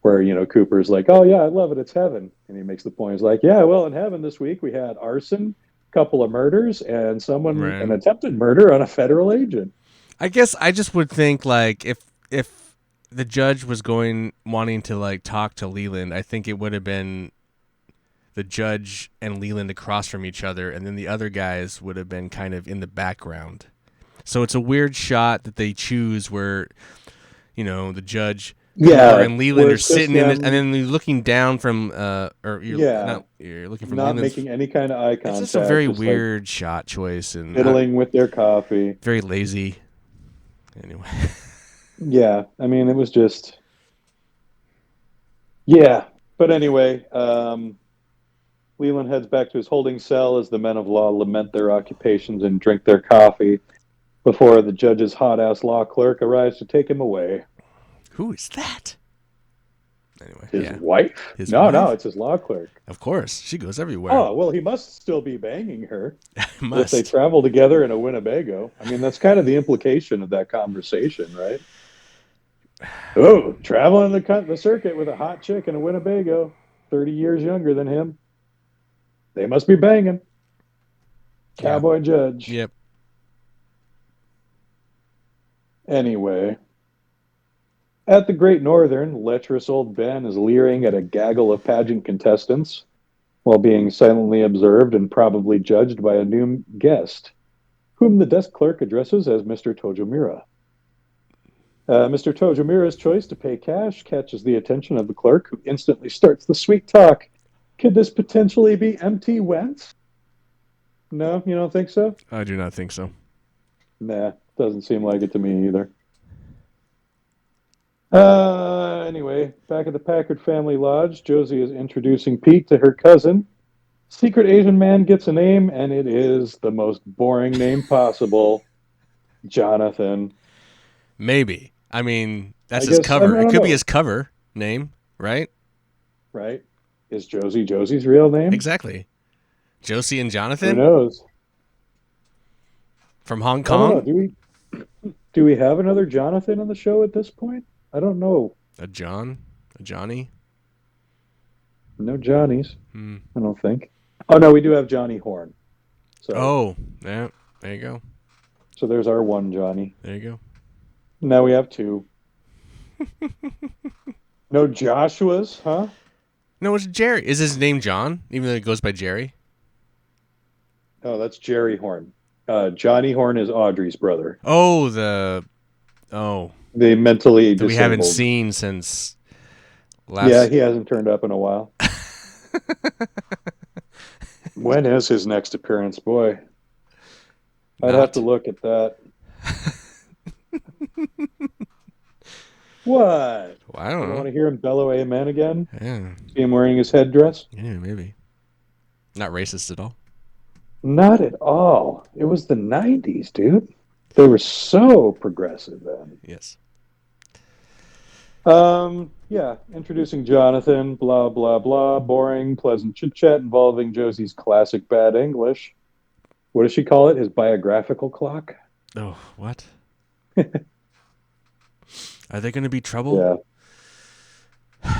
where Cooper's like, "Oh yeah, I love it, it's heaven," and he makes the point. He's like, "Yeah, well, in heaven this week we had arson, couple of murders, and an Right. attempted murder on a federal agent." I guess I just would think like if the judge was going wanting to like talk to Leland, I think it would have been the judge and Leland across from each other, and then the other guys would have been kind of in the background. So it's a weird shot that they choose where the judge, Cooper, Yeah, and Leland where are it's just sitting in it, and them. then you're looking down from or Yeah, you're looking from not Leland's. making any kind of eye It's just a contact, very just like weird shot choice and fiddling with their coffee. very lazy. Anyway, Yeah, I mean, it was just yeah. But anyway, Leland heads back to his holding cell as the men of law lament their occupations and drink their coffee before the judge's hot ass law clerk arrives to take him away. who is that? Anyway, His yeah, wife? his No, no, wife. it's his law clerk. Of course, she goes everywhere. Oh, well, he must still be banging her if they Must. travel together in a Winnebago. I mean, that's kind of the implication of that conversation, right? Oh, traveling the circuit with a hot chick in a Winnebago, 30 years younger than him. They must be banging. Yeah. Cowboy Judge. Yep. Anyway, at the Great Northern, lecherous old Ben is leering at a gaggle of pageant contestants while being silently observed and probably judged by a new guest, whom the desk clerk addresses as Mr. Tojomura. Mr. Tojomura's choice to pay cash catches the attention of the clerk, who instantly starts the sweet talk. Could this potentially be MT Wentz? No, you don't think so? I do not think so. Nah, doesn't seem like it to me either. Anyway, back at the Packard family lodge, Josie is introducing Pete to her cousin. Secret Asian man gets a name, and it is the most boring name possible. Jonathan. Maybe. I mean, that's I his guess, I cover. It don't could be know. his cover name, right? Right? Is Josie Josie's real name? Exactly. Josie and Who Jonathan knows? from Hong I don't know. Kong. Do we have another Jonathan on the show at this point? I don't know. A John, a Johnny. No Johnnies, Hmm. I don't think. Oh no, we do have Johnny Horn. So Oh, yeah. There you go. so there's our one Johnny. There you go. Now we have two. No Joshua's, huh? No, it's Jerry. Is his name John? Even though it goes by Jerry. Oh, that's Jerry Horn. Johnny Horn is Audrey's brother. Oh, The mentally that disabled. we haven't seen since last. Yeah, he hasn't turned up in a while. When is his next appearance, boy? I'd have to look at that. What? Well, I You don't want know. to hear him bellow amen again? Yeah, See him wearing his headdress? yeah, maybe. Not racist at all. Not at all. It was the 90s, dude. They were so progressive then. Yes. Yeah, introducing Jonathan, blah, blah, blah, boring, pleasant chit-chat involving Josie's classic bad English. What does she call it? His biographical clock? Oh, what? Are they going to be trouble? Yeah.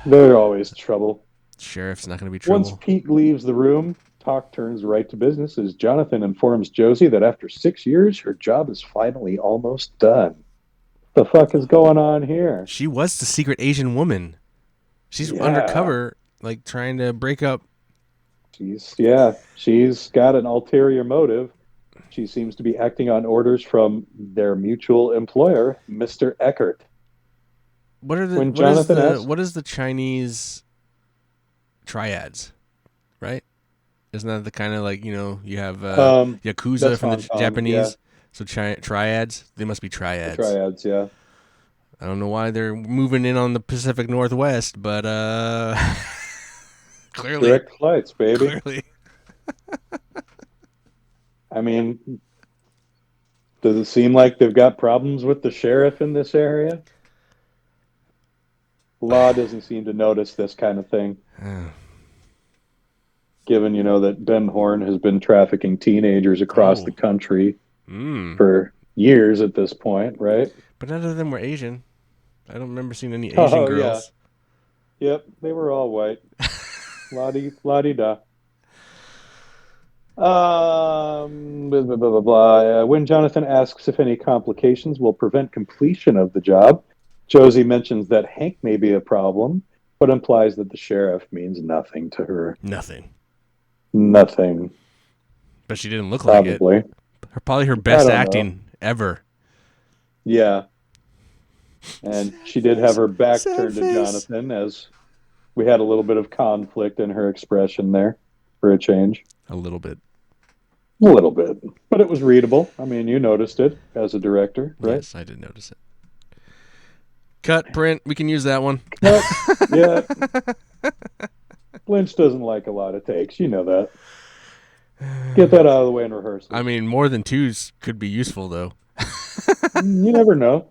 They're always trouble. Sheriff's not going to be trouble. Once Pete leaves the room, talk turns right to business as Jonathan informs Josie that after 6 years, her job is finally almost done. The fuck is going on here? She was the secret Asian woman. She's Yeah. undercover, like trying to break up. She's got an ulterior motive. She seems to be acting on orders from their mutual employer, Mr. Eckert. What are the When what is Jonathan the asks- what is the Chinese triads, right? Isn't that the kind of like, you have Yakuza that's from the Hong Kong, Japanese? yeah. So triads, they must be triads. Triads, yeah. I don't know why they're moving in on the Pacific Northwest, but clearly, Direct flights, baby. clearly. I mean, does it seem like they've got problems with the sheriff in this area? Law doesn't seem to notice this kind of thing, given, that Ben Horn has been trafficking teenagers across Oh. the country Mm. for years at this point, right? But none of them were Asian. I don't remember seeing any Oh, Asian yeah. girls. Yep, they were all white. La-di-da. Blah, blah, blah, blah, blah. When Jonathan asks if any complications will prevent completion of the job, Josie mentions that Hank may be a problem, but implies that the sheriff means nothing to her. Nothing. Nothing, But she didn't look like it. probably. Probably her best don't know. acting ever. Yeah. And she did have her back Sad turned to face. Jonathan, as we had a little bit of conflict in her expression there for a change. A little bit. A little bit. But it was readable. I mean, you noticed it as a director, right? Yes, I did notice it. Cut, print. We can use that one. Nope. Yeah. Lynch doesn't like a lot of takes. You know that. Get that out of the way in rehearsal. I mean, more than twos could be useful, though. You never know.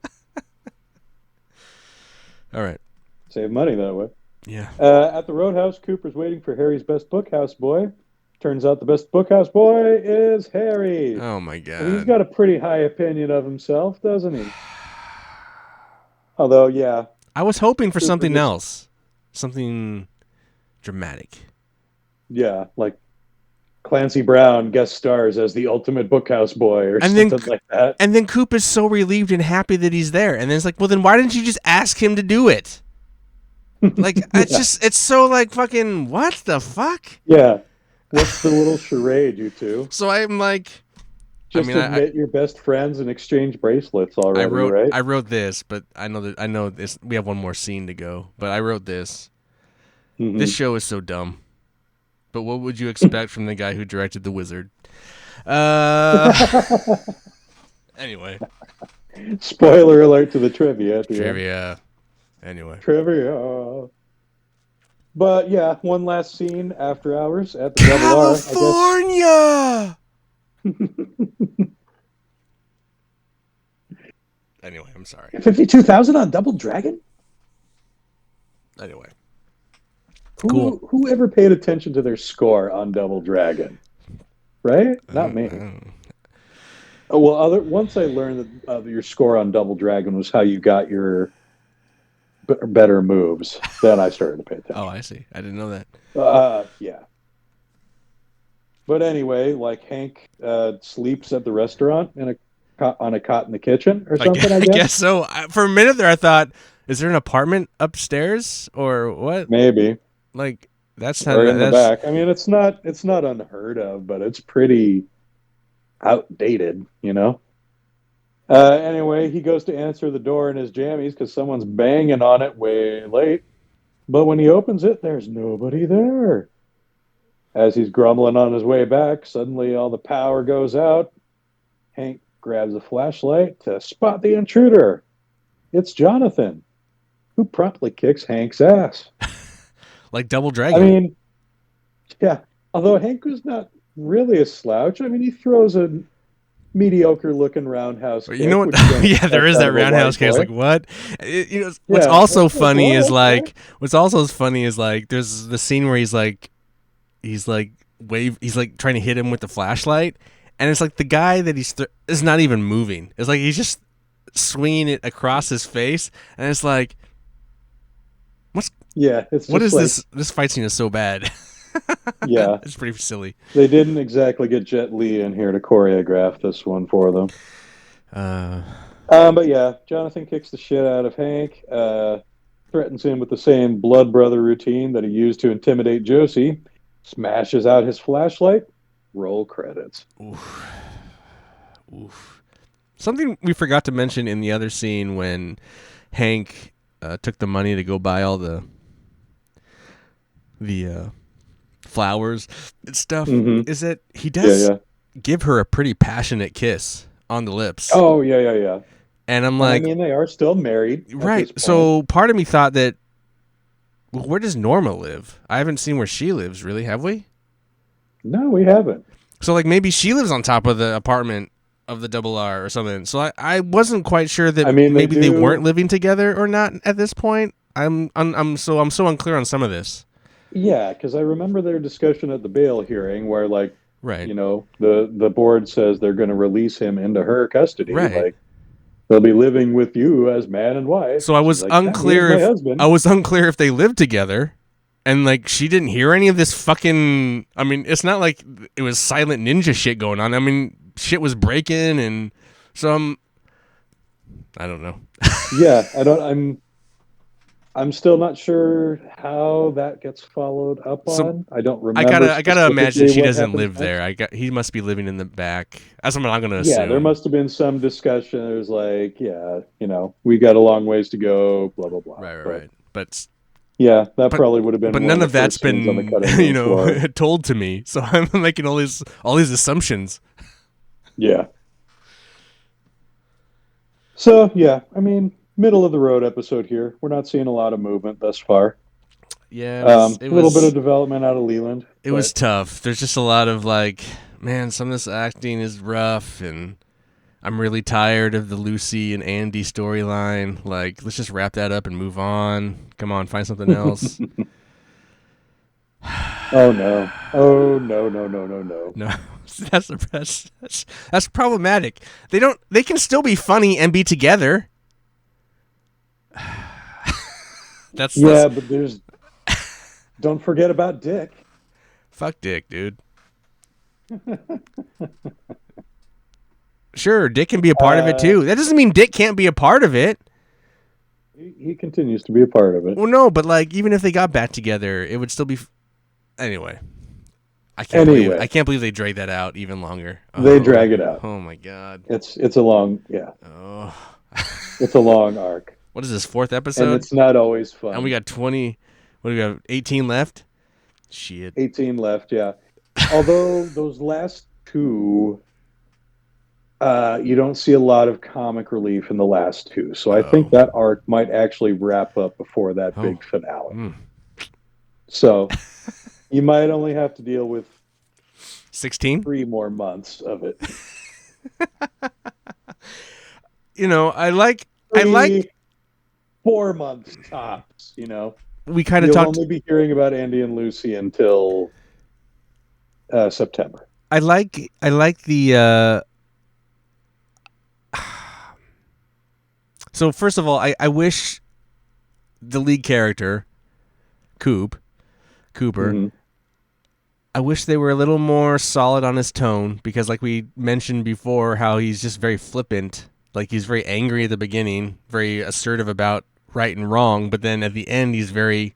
All right. Save money that way. Yeah. At the Roadhouse, Cooper's waiting for Harry's best bookhouse boy. Turns out the best bookhouse boy is Harry. Oh, my And he's God. got a pretty high opinion of himself, doesn't he? Although, yeah. I was hoping for Cooper something just- else. Something dramatic. Yeah, like Clancy Brown guest stars as the ultimate bookhouse boy or And then- something like that. And then Coop is so relieved and happy that he's there. And then it's like, well, then why didn't you just ask him to do it? Like, it's so like fucking, what the fuck? Yeah. What's the little charade, you two? So I'm like, Just I admit you're best friends and exchange bracelets already, right? I wrote this, but I know this. We have one more scene to go, but I wrote this. Mhm. This show is so dumb. But what would you expect from the guy who directed The Wizard? Anyway, Spoiler alert to the trivia. At the end. trivia. Anyway. Trivia. But yeah, one last scene after hours at the Double R, California! Anyway, I'm sorry. 52,000 on Double Dragon? Anyway. Who ever paid attention to their score on Double Dragon? Right? Not me. Oh, well, once I learned that your score on Double Dragon was how you got your better moves, then I started to pay attention. Oh, I see. I didn't know that. Yeah. But anyway, like Hank sleeps at the restaurant on a cot in the kitchen or something. I guess so. For a minute there, I thought, is there an apartment upstairs or what? Maybe. Like that's or in the back. I mean, it's not unheard of, but it's pretty outdated, you know. Anyway, he goes to answer the door in his jammies because someone's banging on it way late. But when he opens it, there's nobody there. As he's grumbling on his way back, suddenly all the power goes out. Hank grabs a flashlight to spot the intruder. It's Jonathan, who promptly kicks Hank's ass. Like Double Dragon. I mean, yeah. Although Hank was not really a slouch. I mean, he throws a mediocre-looking roundhouse kick. You know what? Yeah, there is that roundhouse kick. It's like what? What's also funny is like there's the scene where he's like trying to hit him with the flashlight, and it's like the guy that is not even moving. It's like he's just swinging it across his face, and it's like, what is this? This fight scene is so bad. Yeah, it's pretty silly. They didn't exactly get Jet Li in here to choreograph this one for them. But yeah, Jonathan kicks the shit out of Hank, threatens him with the same blood brother routine that he used to intimidate Josie, smashes out his flashlight, roll credits. Oof. Something we forgot to mention in the other scene when Hank took the money to go buy all the flowers and stuff, is that he does give her a pretty passionate kiss on the lips. Oh, yeah. And I'm like, I mean, they are still married. Right. So part of me thought that, well, where does Norma live? I haven't seen where she lives, really, have we? No, we haven't. So like maybe she lives on top of the apartment of the Double R or something. So I wasn't quite sure that maybe they weren't living together or not at this point. I'm so unclear on some of this. Yeah, because I remember their discussion at the bail hearing where, like, right, you know, the board says they're going to release him into her custody. Right. Like, they'll be living with you as man and wife. So I was unclear if they lived together, and like she didn't hear any of this fucking. I mean, it's not like it was silent ninja shit going on. I mean, shit was breaking, and so I don't know. Yeah, I'm still not sure how that gets followed up on. I don't remember. I gotta imagine she doesn't live there. He must be living in the back. That's what I'm gonna assume. Yeah, there must have been some discussion. It was like, yeah, you know, we got a long ways to go. Blah blah blah. Right. But yeah, probably would have been. But none of that's been told to me. So I'm making all these assumptions. Yeah. So yeah, I mean, middle of the road episode here. We're not seeing a lot of movement thus far. Yeah, a little bit of development out of Leland. It was tough. There's just a lot of like, man, some of this acting is rough, and I'm really tired of the Lucy and Andy storyline. Like, let's just wrap that up and move on. Come on, find something else. Oh no! No, that's problematic. They can still be funny and be together. But there's. Don't forget about Dick. Fuck Dick, dude. Sure, Dick can be a part of it too. That doesn't mean Dick can't be a part of it. He continues to be a part of it. Well, no, but like even if they got back together, it would still be. Anyway, I can't believe they drag that out even longer. They drag it out. Oh my god. It's a long it's a long arc. What is this, 4th episode? And it's not always fun. And we got 20. What do we got? 18 left. Shit. 18 left. Yeah. Although those last two, You don't see a lot of comic relief in the last two, so I think Oh. that arc might actually wrap up before that Oh. big finale. Mm. So you might only have to deal with 16? 3 more months of it. You know, I like 3, 4 months tops. we kind of You'll talked only be hearing about Andy and Lucy until September. I like the so first of all, I wish the lead character, Cooper, Mhm. I wish they were a little more solid on his tone because, like we mentioned before, how he's just very flippant. Like he's very angry at the beginning, very assertive about right and wrong, but then at the end he's very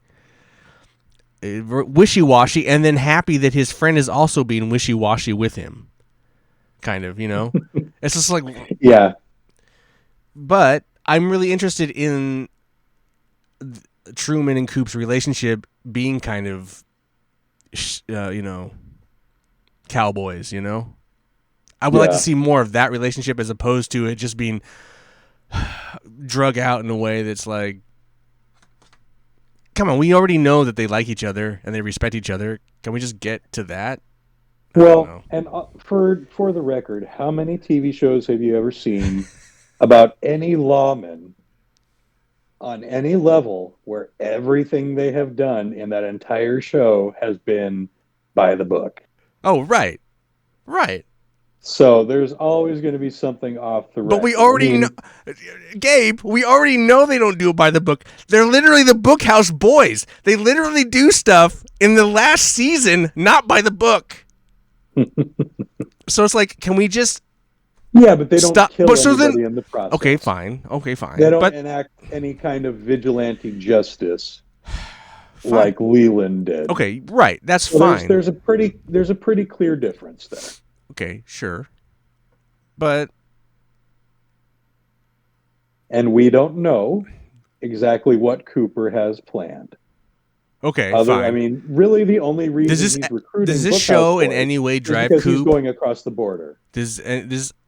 wishy-washy, and then happy that his friend is also being wishy-washy with him. Kind of, It's just like, Yeah. but I'm really interested in Truman and Coop's relationship being kind of, cowboys. I would like to Yeah. see more of that relationship as opposed to it just being drug out in a way that's like, come on, we already know that they like each other and they respect each other. Can we just get to that? I don't Well, know. and for the record, how many TV shows have you ever seen about any lawman on any level where everything they have done in that entire show has been by the book? Oh, right. Right. So there's always going to be something off the But we record. I already know, mean, Gabe, we already know they don't do it by the book. They're literally the Bookhouse Boys. They literally do stuff in the last season, not by the book. So it's like, can we just yeah, but they don't stop? kill But so anybody then, in the process. okay, fine. Okay, fine. They don't But enact any kind of vigilante justice fine. like Leland did. Okay, right. That's So fine. there's a pretty clear difference there. Okay, sure. But And we don't know exactly what Cooper has planned. okay, I fine. mean, really, the only reason he's recruiting does this Bookhouse show in Boys any way is drive because he's Coop? going across the border. Does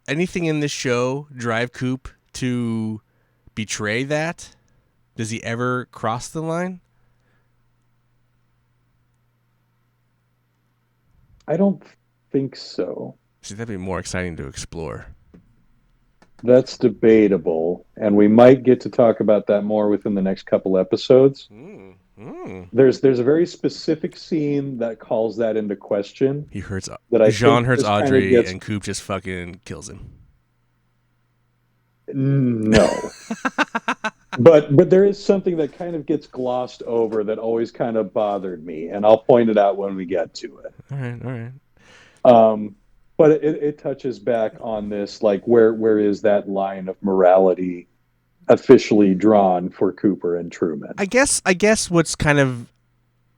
anything in this show drive Coop to betray that? Does he ever cross the line? I don't think so. See, that'd be more exciting to explore. That's debatable, and we might get to talk about that more within the next couple episodes. There's a very specific scene that calls that into question. He hurts. That I Jean think hurts just kinda Audrey, gets- and Coop just fucking kills him. No. But there is something that kind of gets glossed over that always kind of bothered me, and I'll point it out when we get to it. All right. But it touches back on this, like where is that line of morality officially drawn for Cooper and Truman? I guess what's kind of,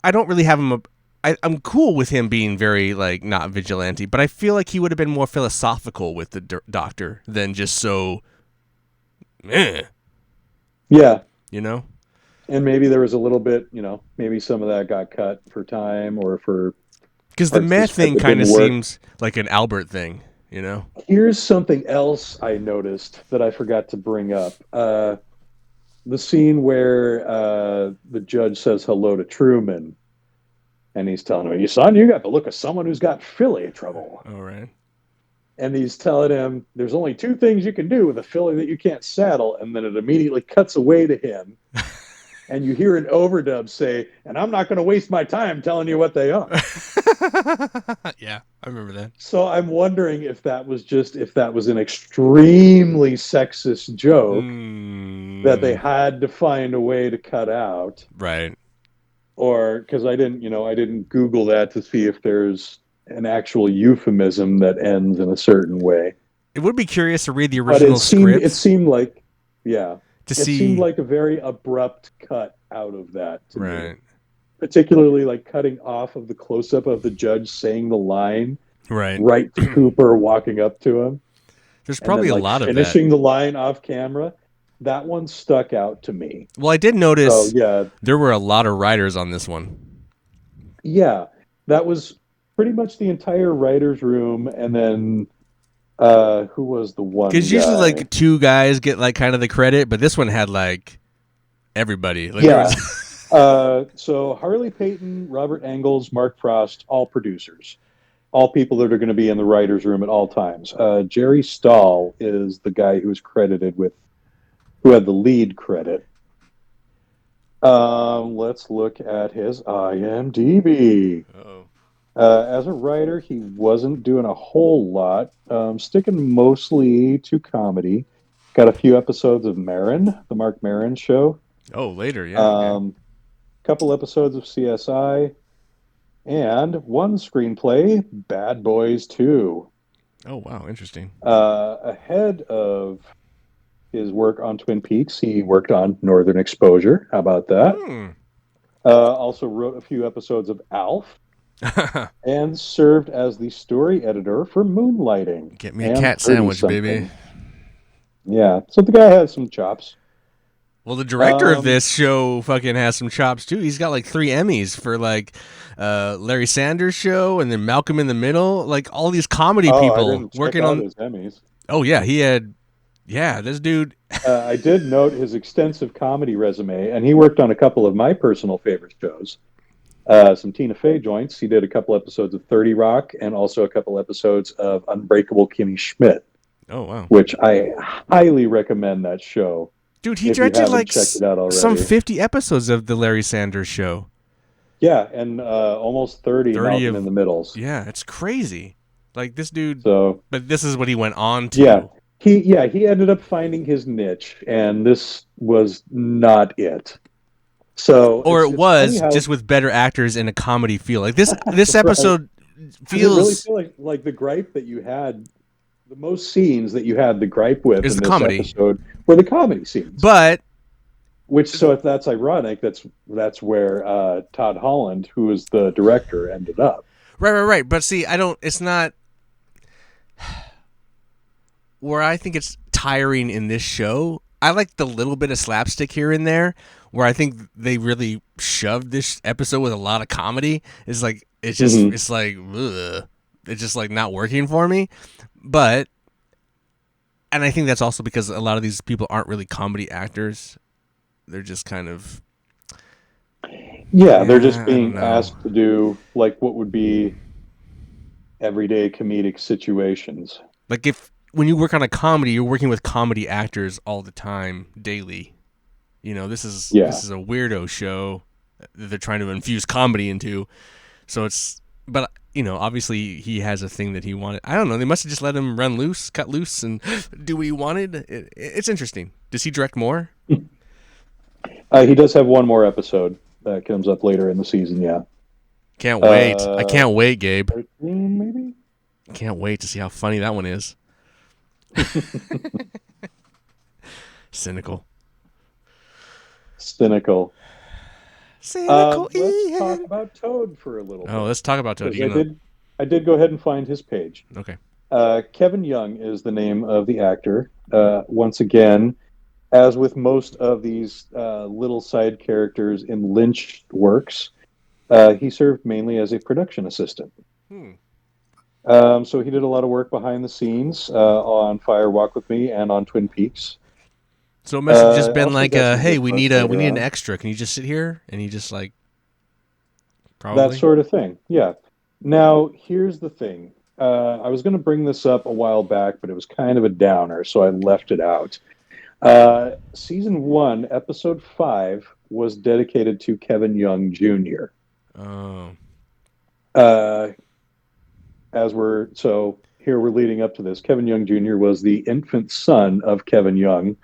I don't really have him. I'm cool with him being very like not vigilante, but I feel like he would have been more philosophical with the doctor than just so. Yeah. And maybe there was a little bit, maybe some of that got cut for time or for. Because the meth thing kind of seems like an Albert thing, Here's something else I noticed that I forgot to bring up. The scene where the judge says hello to Truman, and he's telling him, "Son, you got the look of someone who's got filly trouble." All right. And he's telling him, "There's only two things you can do with a filly that you can't saddle," and then it immediately cuts away to him. And you hear an overdub say, "And I'm not going to waste my time telling you what they are." Yeah, I remember that. So I'm wondering if that was an extremely sexist joke that they had to find a way to cut out. Right. Or because I didn't Google that to see if there's an actual euphemism that ends in a certain way. It would be curious to read the original script. It seemed like, yeah. It seemed like a very abrupt cut out of that to right. me. Particularly like cutting off of the close-up of the judge saying the line right to Cooper walking up to him. There's probably then, a lot of that. Finishing the line off camera. That one stuck out to me. Well, I did notice yeah, there were a lot of writers on this one. Yeah, that was pretty much the entire writer's room. And then Who was the one Because usually guy? like two guys get like kind of the credit, but this one had like everybody. Like there Yeah. was. So Harley Payton, Robert Engels, Mark Frost, all producers, all people that are going to be in the writers' room at all times. Jerry Stahl is the guy who's credited with, who had the lead credit. Let's look at his IMDb. Oh. As a writer, he wasn't doing a whole lot, sticking mostly to comedy. Got a few episodes of Marin, the Mark Maron show. Oh, later. Yeah. Okay. Um, couple episodes of CSI, and one screenplay, Bad Boys 2. Oh, wow. Interesting. Ahead of his work on Twin Peaks, he worked on Northern Exposure. How about that? Hmm. Also wrote a few episodes of Alf and served as the story editor for Moonlighting Get me a and cat 30 sandwich, baby. something. Yeah, so the guy has some chops. Well, the director of Um, this show fucking has some chops too. He's got like 3 Emmys for like Larry Sanders Show and then Malcolm in the Middle. Like all these comedy oh, I people didn't check working out on. his Emmys. Oh yeah, he had. Yeah, this dude. I did note his extensive comedy resume, and he worked on a couple of my personal favorite shows. Some Tina Fey joints. He did a couple episodes of 30 Rock and also a couple episodes of Unbreakable Kimmy Schmidt, Oh wow, which I highly recommend that show dude, he if you directed haven't like checked it out some already. 50 episodes of the Larry Sanders Show. Yeah, and almost 30 30 Malcolm of in the Middles. yeah, it's crazy. Like this dude. So But this is what he went on yeah, to. he ended up finding his niche, and this was not it. So Or it it's funny was how just with better actors in a comedy feel. Like this right. episode Does it really feels feel like the gripe that you had, the most scenes that you had the gripe with is in the this comedy. episode were the comedy scenes? But Which, so if that's ironic, that's where Todd Holland, who is the director, ended up. right. But see, I don't. It's not where I think it's tiring in this show. I like the little bit of slapstick here and there, where I think they really shoved this episode with a lot of comedy. It's like Mhm. it's like ugh. It's just like not working for me. But and I think that's also because a lot of these people aren't really comedy actors. They're just kind of Yeah, they're just I don't being know. asked to do like what would be everyday comedic situations. Like if when you work on a comedy, you're working with comedy actors all the time, daily. You know, Yeah. this is a weirdo show that they're trying to infuse comedy into. So it's but you know, obviously he has a thing that he wanted. I don't know. They must have just let him run loose, cut loose, and do what he wanted. It's interesting. Does he direct more? He does have one more episode that comes up later in the season. Yeah. Can't wait. I Uh, can't wait, Gabe. 13 maybe. Can't wait to see how funny that one is. Cynical. Cynical. Cynical Let's talk Ian. about Toad for a little Oh, bit let's talk about Toad. because You gonna I did go ahead and find his page. okay. Kevin Young is the name of the actor. Once again, as with most of these little side characters in Lynch works, he served mainly as a production assistant. Hmm. So he did a lot of work behind the scenes on Fire Walk with Me and on Twin Peaks. So it must have just been Also like, got some hey, good work we later need an on. extra. Can you just sit here? And he just like That probably. sort of thing. Yeah. Now, here's the thing. I was going to bring this up a while back, but it was kind of a downer, so I left it out. Season 1, episode 5, was dedicated to Kevin Young Jr. Oh, Uh, here we're leading up to this. Kevin Young Jr. was the infant son of Kevin Young,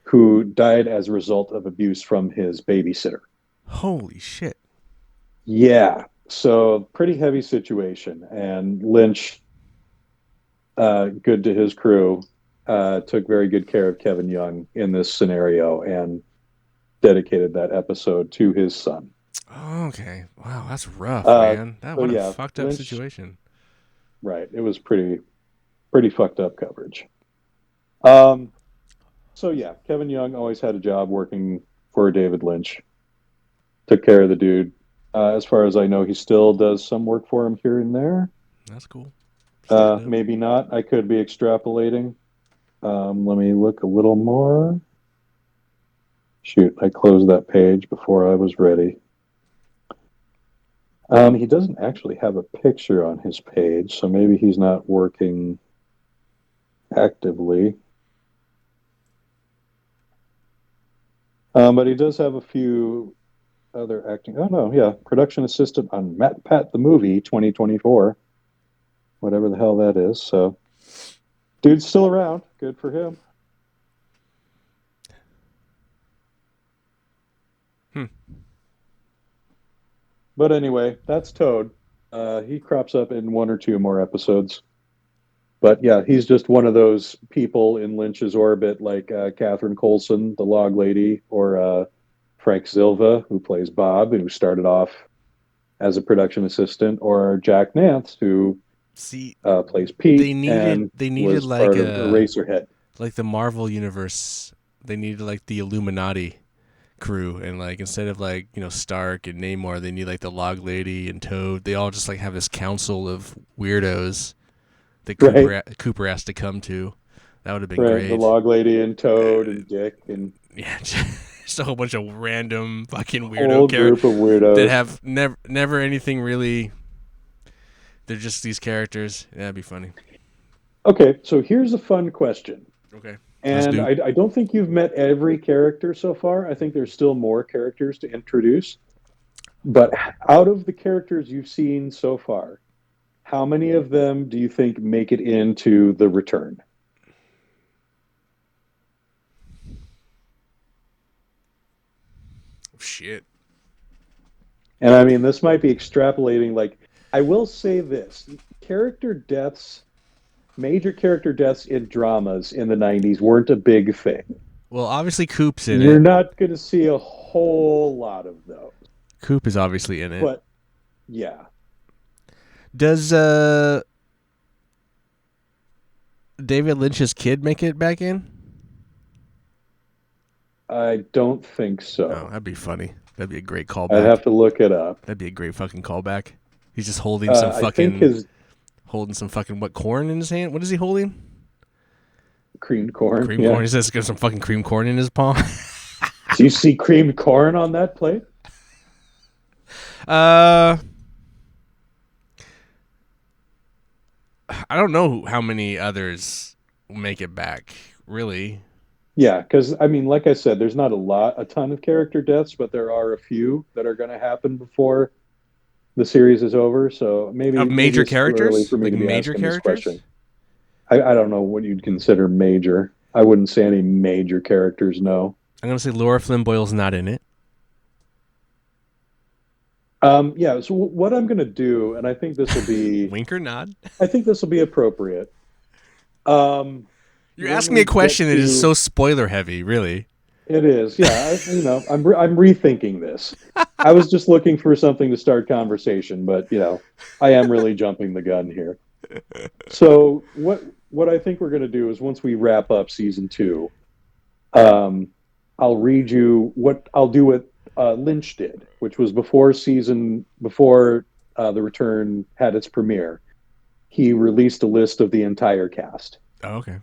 who died as a result of abuse from his babysitter. holy shit! Yeah, so pretty heavy situation. And Lynch, good to his crew, took very good care of Kevin Young in this scenario and dedicated that episode to his son. Okay, wow, that's rough, Uh, man. That so what a yeah, fucked up Lynch, situation. right? It was pretty fucked up coverage. Um, so yeah, Kevin Young always had a job working for David Lynch. Took care of the dude. As far as I know, he still does some work for him here and there. That's cool. Stand up. Maybe not. I could be extrapolating. Let me look a little more. Shoot, I closed that page before I was ready. He doesn't actually have a picture on his page, so maybe he's not working actively. But he does have a few other acting. Oh no, yeah, production assistant on Matt Pat the Movie 2024, whatever the hell that is. So, dude's still around. Good for him. Hmm. But anyway, that's Toad. He crops up in one or two more episodes. But yeah, he's just one of those people in Lynch's orbit, like Catherine Coulson, the log lady, or Frank Silva, who plays Bob, and who started off as a production assistant, or Jack Nance, who See, plays Pete they and needed was part of Eraserhead. like the Marvel universe. They needed like the Illuminati crew, and like instead of like Stark and Namor, they need like the Log Lady and Toad. They all just like have this council of weirdos that Right, Cooper has to come to. That would have been right. The great. log lady and Toad and Dick and Yeah, just a whole bunch of random fucking weirdo whole characters group of that weirdos. have never anything really. They're just these characters. Yeah, that'd be funny. Okay, so here's a fun question. Okay, let's And do. I don't think you've met every character so far. I think there's still more characters to introduce. But out of the characters you've seen so far, how many of them do you think make it into the return? Shit. And I mean, this might be extrapolating. Like, I will say this character deaths, major character deaths in dramas in the 90s weren't a big thing. Well, obviously Coop's in You're it. not going to see a whole lot of those. Coop is obviously in it. But yeah, Does David Lynch's kid make it back in? I don't think Oh, so. that'd be funny. That'd be a great I'd callback. have to look it up. That'd be a great fucking callback. He's just holding some I think fucking his what corn in his hand? What is he holding? creamed corn. Cream Yeah. corn. He says got some fucking cream corn in his palm. Do you see creamed corn on that plate? I don't know how many others make it back. Really, Yeah, because I mean, like I said, there's not a ton of character deaths, but there are a few that are going to happen before the series is over. So of maybe major it's too early characters, for me like to be major asking this characters. question. I don't know what you'd consider major. I wouldn't say any major characters. No. I'm gonna say Laura Flynn Boyle's not in it. Yeah. So what I'm going to do, and I think this will be, Wink or nod. I think this will be appropriate. Um, You're when asking me we a question get that is to so spoiler heavy. Really. it is, yeah. I'm rethinking this. I was just looking for something to start conversation, but I am really jumping the gun here. So what I think we're going to do is once we wrap up season two, um, I'll read you what I'll do what Lynch did, which was before the return had its premiere. He released a list of the entire cast Oh, okay.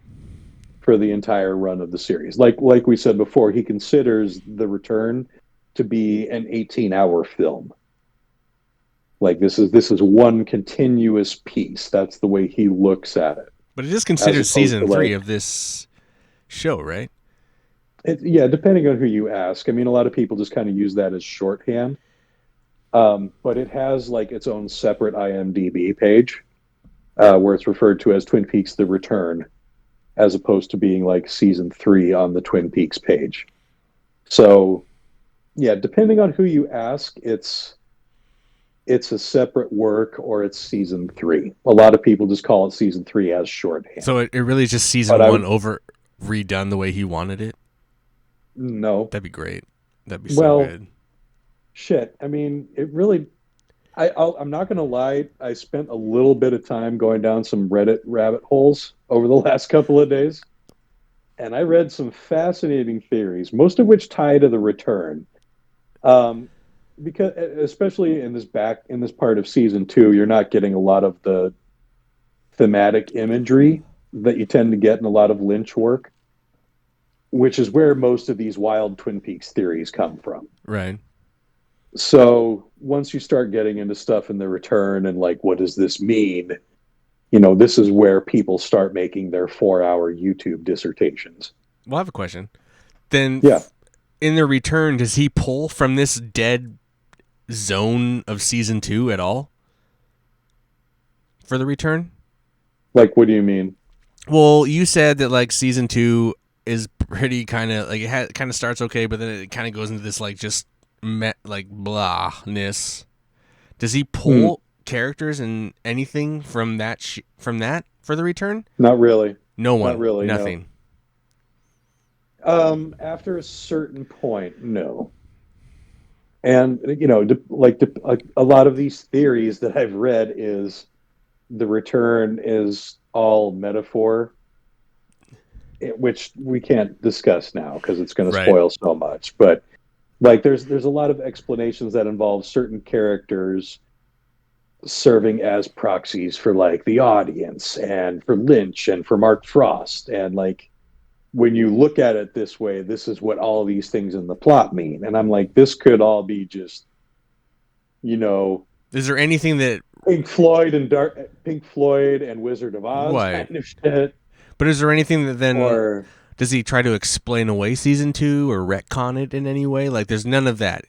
for the entire run of the series. Like we said before, he considers the return to be an 18-hour film. Like this is one continuous piece. That's the way he looks at it. But it is As considered opposed to season 3 like of this show, right? yeah, depending on who you ask. I mean, a lot of people just kind of use that as shorthand. But it has like its own separate IMDb page where it's referred to as Twin Peaks: The Return, as opposed to being like season 3 on the Twin Peaks page. So, yeah, depending on who you ask, it's a separate work or it's season 3. A lot of people just call it season 3 as shorthand. So it really is just season But I 1 would over redone the way he wanted it. no. That'd be great. That'd be so Well, good. shit. I mean, it really. I'm not going to lie. I spent a little bit of time going down some Reddit rabbit holes over the last couple of days, and I read some fascinating theories, most of which tie to the return. Um, because especially in this part of season 2, you're not getting a lot of the thematic imagery that you tend to get in a lot of Lynch work, which is where most of these wild Twin Peaks theories come from. Right. So once you start getting into stuff in The Return and like, what does this mean? This is where people start making their 4-hour YouTube dissertations. Well, I have a question. Then, Yeah. In The Return, does he pull from this dead zone of season 2 at all? For The Return? Like, what do you mean? Well, you said that like season 2 is pretty kind of like it kind of starts okay, but then it kind of goes into this like just like blahness. Does he pull characters and anything from that for The Return? Not really. No one. Not really. Nothing. No. After a certain point, no. And a lot of these theories that I've read is The Return is all metaphor, which we can't discuss now because it's going to spoil so much. But like, there's a lot of explanations that involve certain characters serving as proxies for like the audience and for Lynch and for Mark Frost. And like, when you look at it this way, this is what all these things in the plot mean. And I'm like, this could all be just, Is there anything that Pink Floyd and Wizard of Oz kind of shit? But is there anything that then does he try to explain away season 2 or retcon it in any way? Like, there's none of that.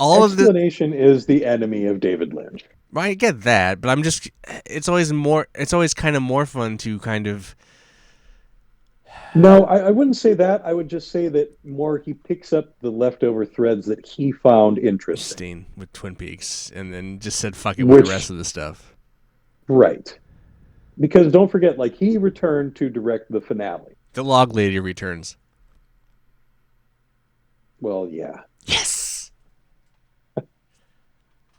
Explanation is the enemy of David Lynch. I get that, but it's always kind of more fun to kind of. No, I wouldn't say that. I would just say that he picks up the leftover threads that he found interesting with Twin Peaks, and then just said fuck it with the rest of the stuff. Right. Because don't forget, like, he returned to direct the finale. The Log Lady returns. Well, yeah. Yes. All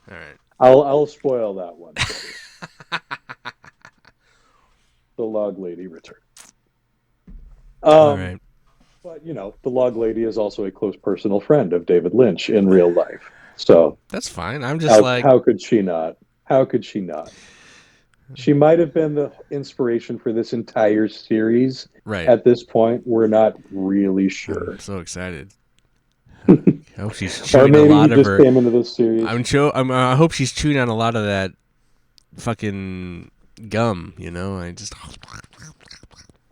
right. I'll spoil that one. The Log Lady returns. All right. But, the Log Lady is also a close personal friend of David Lynch in real life. So that's fine. I'm just how could she not? How could she not? She might have been the inspiration for this entire series. Right. At this point, we're not really sure. I'm so excited. I hope she's chewing a lot of her. Came into this series. I hope she's chewing on a lot of that fucking gum.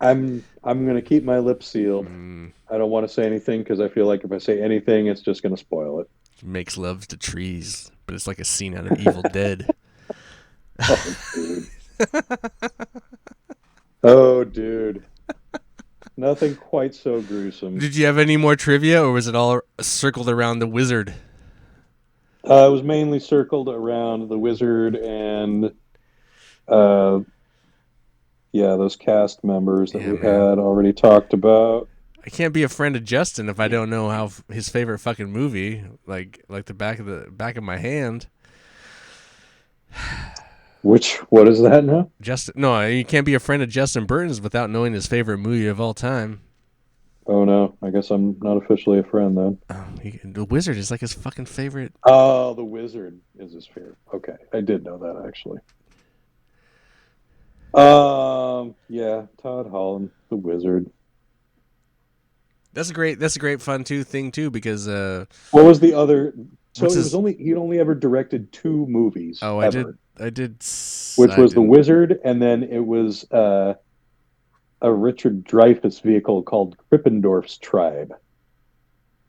I'm gonna keep my lips sealed. I don't want to say anything because I feel like if I say anything, it's just gonna spoil it. She makes love to trees, but it's like a scene out of Evil Dead. Oh, dude. Oh, dude. Nothing quite so gruesome. Did you have any more trivia, or was it all circled around the wizard? It was mainly circled around the wizard and, those cast members that we had already talked about. I can't be a friend of Justin if I don't know how his favorite fucking movie, like the back of my hand. What is that now? No, you can't be a friend of Justin Burton's without knowing his favorite movie of all time. Oh no, I guess I'm not officially a friend then. Oh, the Wizard is like his fucking favorite. Oh, the Wizard is his favorite. Okay, I did know that actually. Yeah, Todd Holland, the Wizard. That's a great fun thing too because what was the other? So he'd only ever directed 2 movies. Oh, ever, I did. Which was The Wizard, and then it was a Richard Dreyfuss vehicle called Krippendorf's Tribe.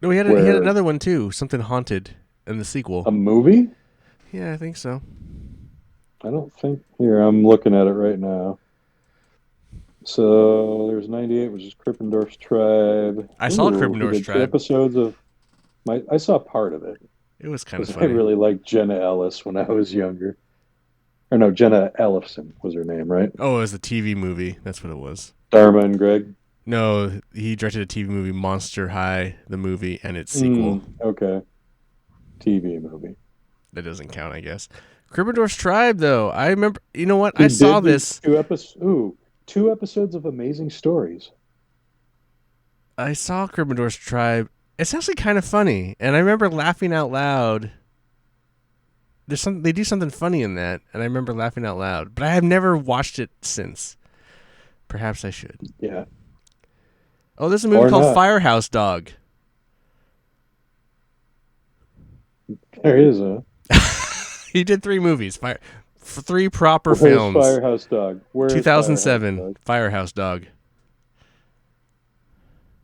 No, he had another one too, something haunted in the sequel. A movie? Yeah, I think so. I don't think. Here, I'm looking at it right now. So there's 98, which is Krippendorf's Tribe. I saw Krippendorf's Tribe. Episodes of I saw part of it. It was kind of funny. I really liked Jenna Ellis when I was younger. Or no, Jenna Ellison was her name, right? Oh, it was the TV movie. That's what it was. Dharma and Greg? No, he directed a TV movie, Monster High, the movie, and its sequel. Okay. TV movie. That doesn't count, I guess. Krippendorf's Tribe, though. I remember, you know what? I saw this. 2 episodes of Amazing Stories. I saw Krippendorf's Tribe. It's actually kind of funny. And I remember laughing out loud they do something funny in that, and I remember laughing out loud. But I have never watched it since. Perhaps I should. Yeah. Oh, there's a movie Or called not. Firehouse Dog. There is a. He did 3 movies. 3 proper Where's films. Firehouse Dog? Where's 2007, Firehouse Dog? Firehouse Dog.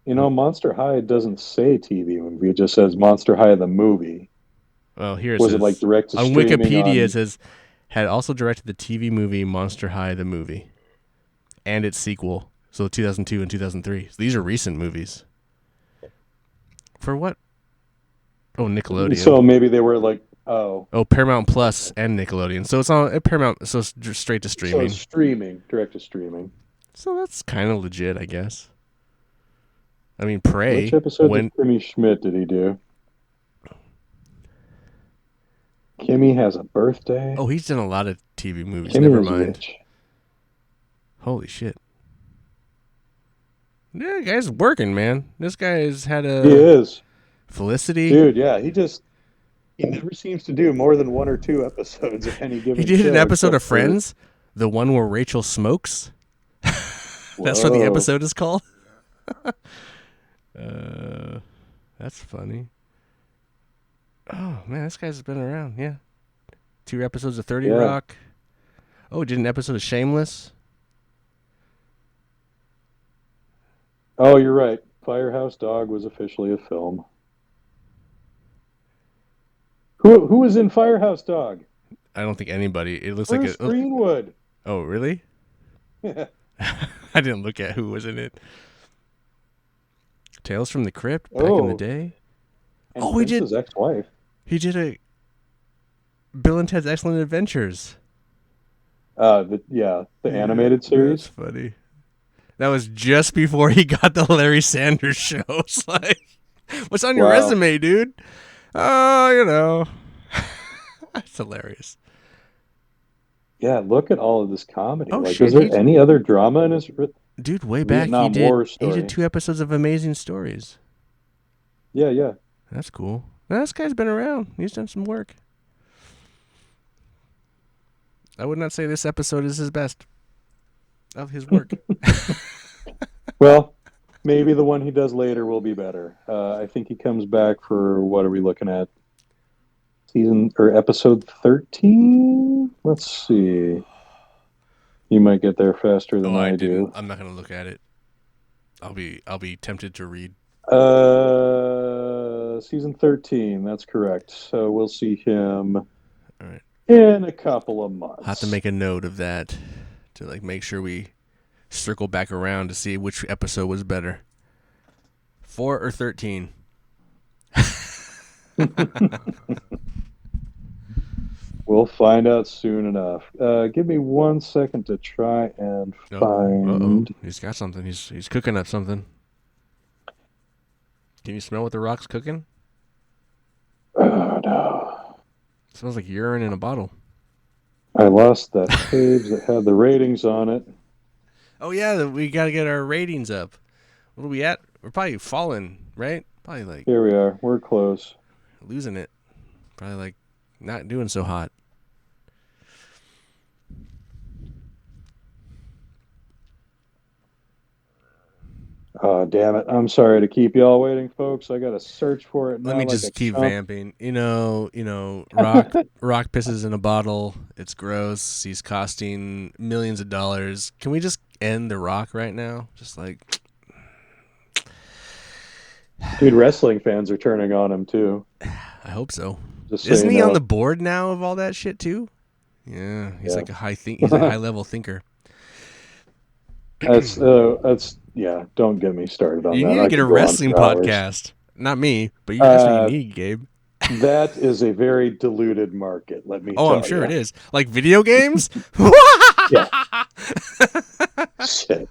You know, Monster High doesn't say TV movie. It just says Monster High the movie. Well, here it Was says. it like direct to On streaming? Wikipedia, on... it says, had also directed the TV movie Monster High the movie. And its sequel. So 2002 and 2003. So these are recent movies. For what? Oh, Nickelodeon. So maybe they were like, oh. Oh, Paramount Plus and Nickelodeon. So it's on Paramount, so it's straight to So streaming. it's streaming, direct to streaming. So that's kind of legit, I guess. I mean, Prey. Which episode of Kimmy Schmidt did he do? Kimmy has a birthday. Oh, he's done a lot of TV movies. Kimmy Never is mind. rich. Holy shit. Yeah, guy's working, man. This guy has had He a is. Felicity. Dude, yeah, he never seems to do more than 1 or 2 episodes of any given He did show, an episode of except for- Friends, the one where Rachel smokes. That's what the Whoa. episode is called. That's funny. Oh man, this guy's been around. Yeah, 2 episodes of 30 Yeah. Rock. Oh, did an episode of Shameless. Oh, you're right. Firehouse Dog was officially a film. Who was in Firehouse Dog? I don't think anybody. It looks Bruce like a. Greenwood. Oh, really? I didn't look at who was in it. Tales from the Crypt back in the Oh. day. And Oh, he did- Prince's ex-wife. He did a Bill and Ted's Excellent Adventures. The animated That's series. funny. That was just before he got the Larry Sanders show. It's like, what's on your Wow. resume, dude? Oh, you know. That's hilarious. Yeah, look at all of this comedy. Oh, like, shit, is there he's- any other drama in his? Dude, way back Vietnam he War did story. 2 episodes of Amazing Stories. Yeah. That's cool. Now, this guy's been around. He's done some work. I would not say this episode is his best of his work. Well, maybe the one he does later will be better. I think he comes back for what are we looking at? Season or episode 13? Let's see. You might get there faster than I do. I'm not gonna look at it. I'll be tempted to read. Season 13, that's correct. So we'll see him All right. in a couple of months. I'll have to make a note of that to like make sure we circle back around to see which episode was better. 4 or 13. We'll find out soon enough. Give me 1 second to try and find. He's got something. He's cooking up something. Can you smell what the Rock's cooking? Oh no! It smells like urine in a bottle. I lost that page that had the ratings on it. Oh yeah, we gotta get our ratings up. What are we at? We're probably falling, right? Probably like Here we are. We're close. losing it. Probably like not doing so hot. Oh, damn it. I'm sorry to keep y'all waiting, folks. I got to search for it now. Let me like just a keep chump. vamping. You know, Rock pisses in a bottle. It's gross. He's costing millions of dollars. Can we just end the Rock right now? Just like, Dude, wrestling fans are turning on him, too. I hope so. Just so Isn't you he know. on the board now of all that shit too? Yeah, he's Yeah. like he's a high level thinker. That's yeah, don't get me started on You that. need I to get could a go on wrestling for hours. podcast. Not me, but that's what you need, Gabe. That is a very diluted market, let me Oh, tell I'm sure you. it is. Like video games? Yeah. Shit.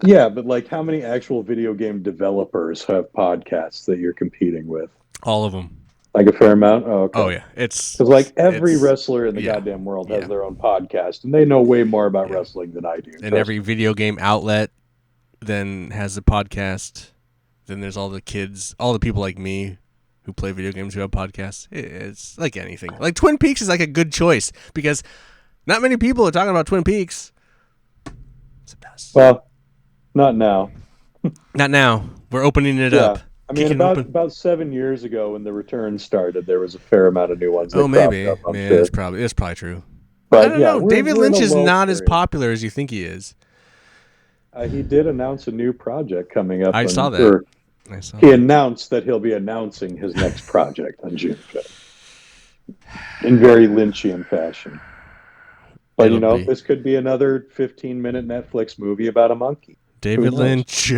Yeah, but like how many actual video game developers have podcasts that you're competing with? All of them. Like a fair amount? Oh, okay. Oh yeah, it's Because like every it's- wrestler in the yeah, goddamn world has yeah. their own podcast, and they know way more about Yeah. wrestling than I do. and trust every video game outlet then has a podcast. Then there's all the kids, all the people like me who play video games who have podcasts. It's like anything. Like Twin Peaks is like a good choice because not many people are talking about Twin Peaks. It's the best. Well, not now. Not now. We're opening it Yeah. up. I mean, Kicking open. about 7 years ago when the return started, there was a fair amount of new ones. That Oh, maybe. cropped up, I'm Yeah, sure. it's probably true. But I don't yeah, know. we're- David we're in Lynch a is lull not as period. popular as you think he is. He did announce a new project coming up. I saw that. or I saw He that. announced that he'll be announcing his next project on June 5th in very Lynchian fashion. But, It'll you know, be- this could be another 15-minute Netflix movie about a monkey. David knows? Lynch, you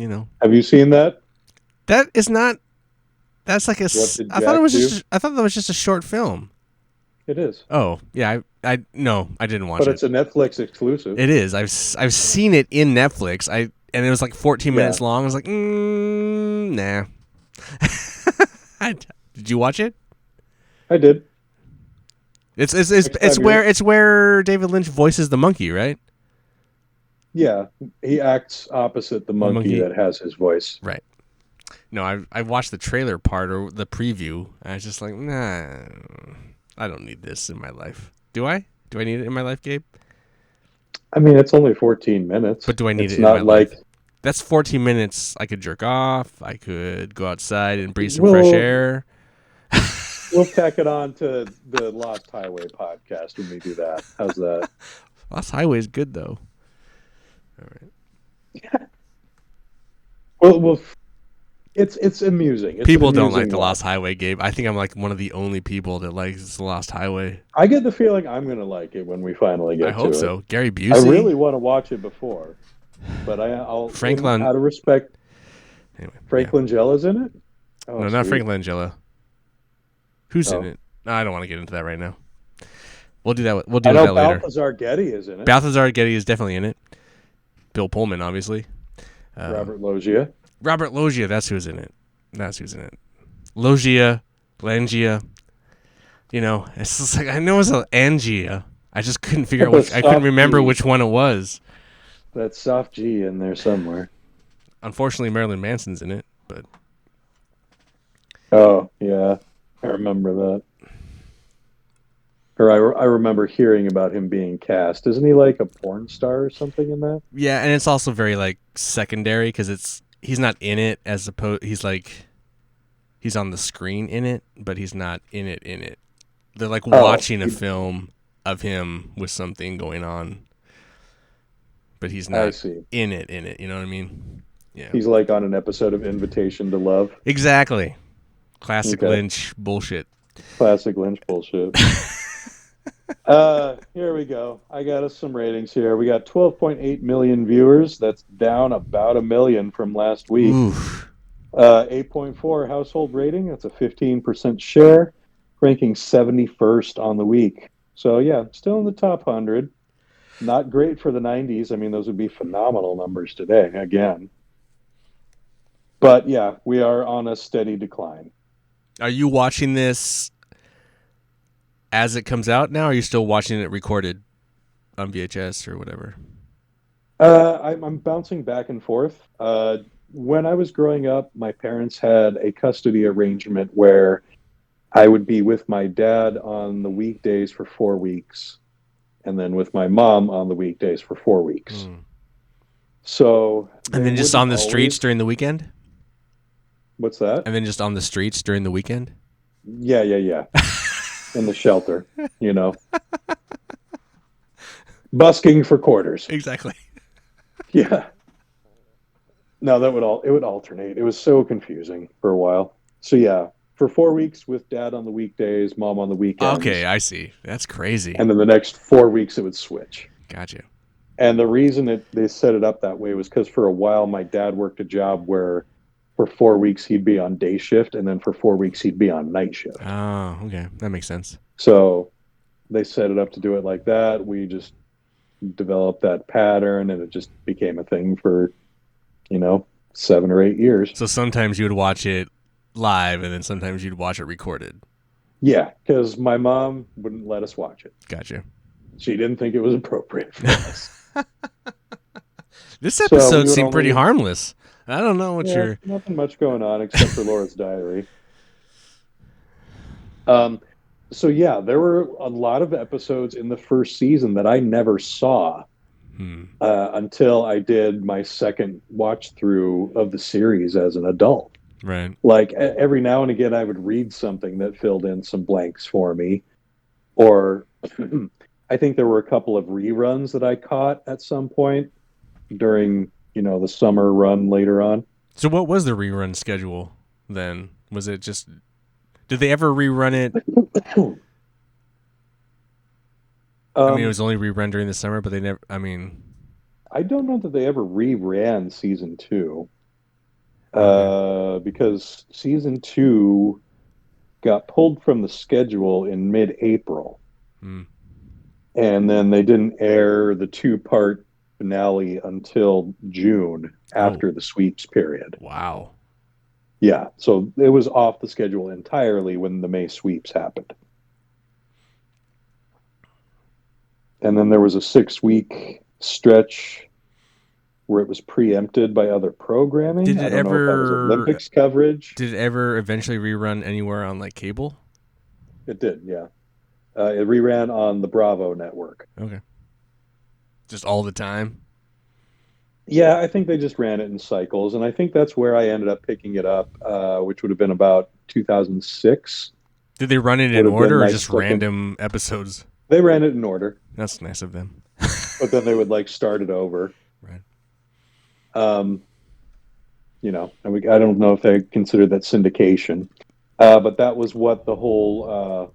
know. Have you seen that? That is not. That's like a. What did I thought it Jack was do? just. I thought that was just a short film. It is. Oh yeah, I no, I didn't watch But it. it's a Netflix exclusive. It is. I've seen it in Netflix. And it was like 14 minutes Yeah. long. I was like, nah. Did you watch it? I did. It's Next time where David Lynch voices the monkey, right? Yeah, he acts opposite the monkey monkey. that has his voice. Right. No, I watched the trailer part or the preview. And I was just like, nah, I don't need this in my life. Do I? Do I need it in my life, Gabe? I mean, it's only 14 minutes. But do I need it's it in not my like life? That's 14 minutes. I could jerk off. I could go outside and breathe some Well- fresh air. we'll tack it on to the Lost Highway podcast when we do that. How's that? Lost Highway is good though. All right. Well, it's amusing. It's People an don't amusing like the watch. Lost Highway, Gabe. I think I'm like one of the only people that likes the Lost Highway. I get the feeling I'm going to like it when we finally get I to hope it. so. Gary Busey. I really want to watch it before, but I'll Franklin- out of respect. Anyway, Frank Langella's in it. yeah. Oh, No, not sweet. Frank Langella. Who's in Oh. it? No, I don't want to get into that right now. We'll do that. We'll do I that know later. Balthazar Getty is in it. Balthazar Getty is definitely in it. Bill Pullman, obviously. Robert Loggia. Robert Loggia, that's who's in it. That's who's in it. Loggia, Langia. You know, it's just like I know it's an Angia. I just couldn't figure out which. I couldn't Soft remember G. which one it was. That soft G in there somewhere. Unfortunately, Marilyn Manson's in it, but Oh yeah, I remember that. Or I remember hearing about him being cast. Isn't he like a porn star or something in that? yeah, and it's also very like secondary because he's not in it as opposed. He's on the screen in it, but he's not in it. In it, they're like watching a film of him with something going on, but he's I not see. in it. In it, you know what I mean? Yeah, He's like on an episode of Invitation to Love. exactly. Classic Okay. Lynch bullshit. Classic Lynch bullshit. Here we go. I got us some ratings here. We got 12.8 million viewers. That's down about 1 million from last week. Oof. 8.4 household rating. That's a 15% share, ranking 71st on the week. So yeah, still in the top 100. Not great for the 90s. I mean, those would be phenomenal numbers today, again. But yeah, we are on a steady decline. Are you watching this as it comes out now? Or are you still watching it recorded on VHS or whatever? I'm bouncing back and forth. When I was growing up, my parents had a custody arrangement where I would be with my dad on the weekdays for 4 weeks, and then with my mom on the weekdays for 4 weeks. Mm. So, And they then just on the wouldn't streets always- during the weekend? What's that? And then just on the streets during the weekend? Yeah. In the shelter, you know, busking for quarters. Exactly. Yeah. No, it would alternate. It was so confusing for a while. So yeah, for 4 weeks with dad on the weekdays, mom on the weekends. Okay, I see. That's crazy. And then the next 4 weeks it would switch. Gotcha. And the reason they set it up that way was because for a while my dad worked a job where for 4 weeks he'd be on day shift, and then for 4 weeks he'd be on night shift. Oh, okay. That makes sense. So they set it up to do it like that. We just developed that pattern, and it just became a thing for, 7 or 8 years. So sometimes you would watch it live, and then sometimes you'd watch it recorded. Yeah, because my mom wouldn't let us watch it. Gotcha. She didn't think it was appropriate for us. This we episode would seemed pretty only- harmless. I don't know what Yeah, you're. nothing much going on except for Laura's Diary. Um, so yeah, there were a lot of episodes in the first season that I never saw Hmm. until I did my second watch through of the series as an adult. Right. Like every now and again, I would read something that filled in some blanks for me, or I think there were a couple of reruns that I caught at some point during, the summer run later on. So what was the rerun schedule then? Was it just? Did they ever rerun it? I mean, it um, was only rerun during the summer, but they never. I mean, I don't know that they ever reran season two, okay. because season two got pulled from the schedule in mid-April, Hmm. and then they didn't air the two-part finale until June Oh, after the sweeps period. wow. Yeah, so it was off the schedule entirely when the May sweeps happened. And then there was a 6-week stretch where it was preempted by other programming. Did I it don't know if that was ever? Olympics coverage. Did it ever eventually rerun anywhere on like cable? It did, yeah. It reran on the Bravo network. Okay. Just all the time. Yeah, I think they just ran it in cycles, and I think that's where I ended up picking it up, which would have been about 2006. Did they run it in Would have been order or my just second. random episodes? They ran it in order, That's nice of them. but then they would like start it over. Right. Um, I don't know if they consider that syndication, but that was what the whole.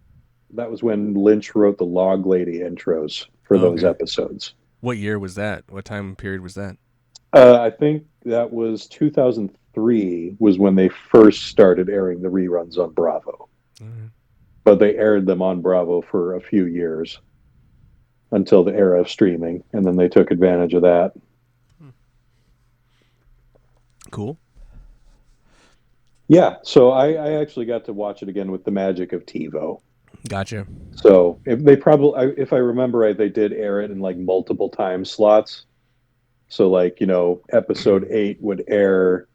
That was when Lynch wrote the Log Lady intros for Oh, those okay. episodes. What year was that? What time period was that? I think that was 2003 was when they first started airing the reruns on Bravo, Mhm. but they aired them on Bravo for a few years until the era of streaming, and then they took advantage of that. Cool. Yeah, so I actually got to watch it again with the magic of TiVo. Gotcha. So if they probably, if I remember right, they did air it in like multiple time slots. So like, episode 8 would air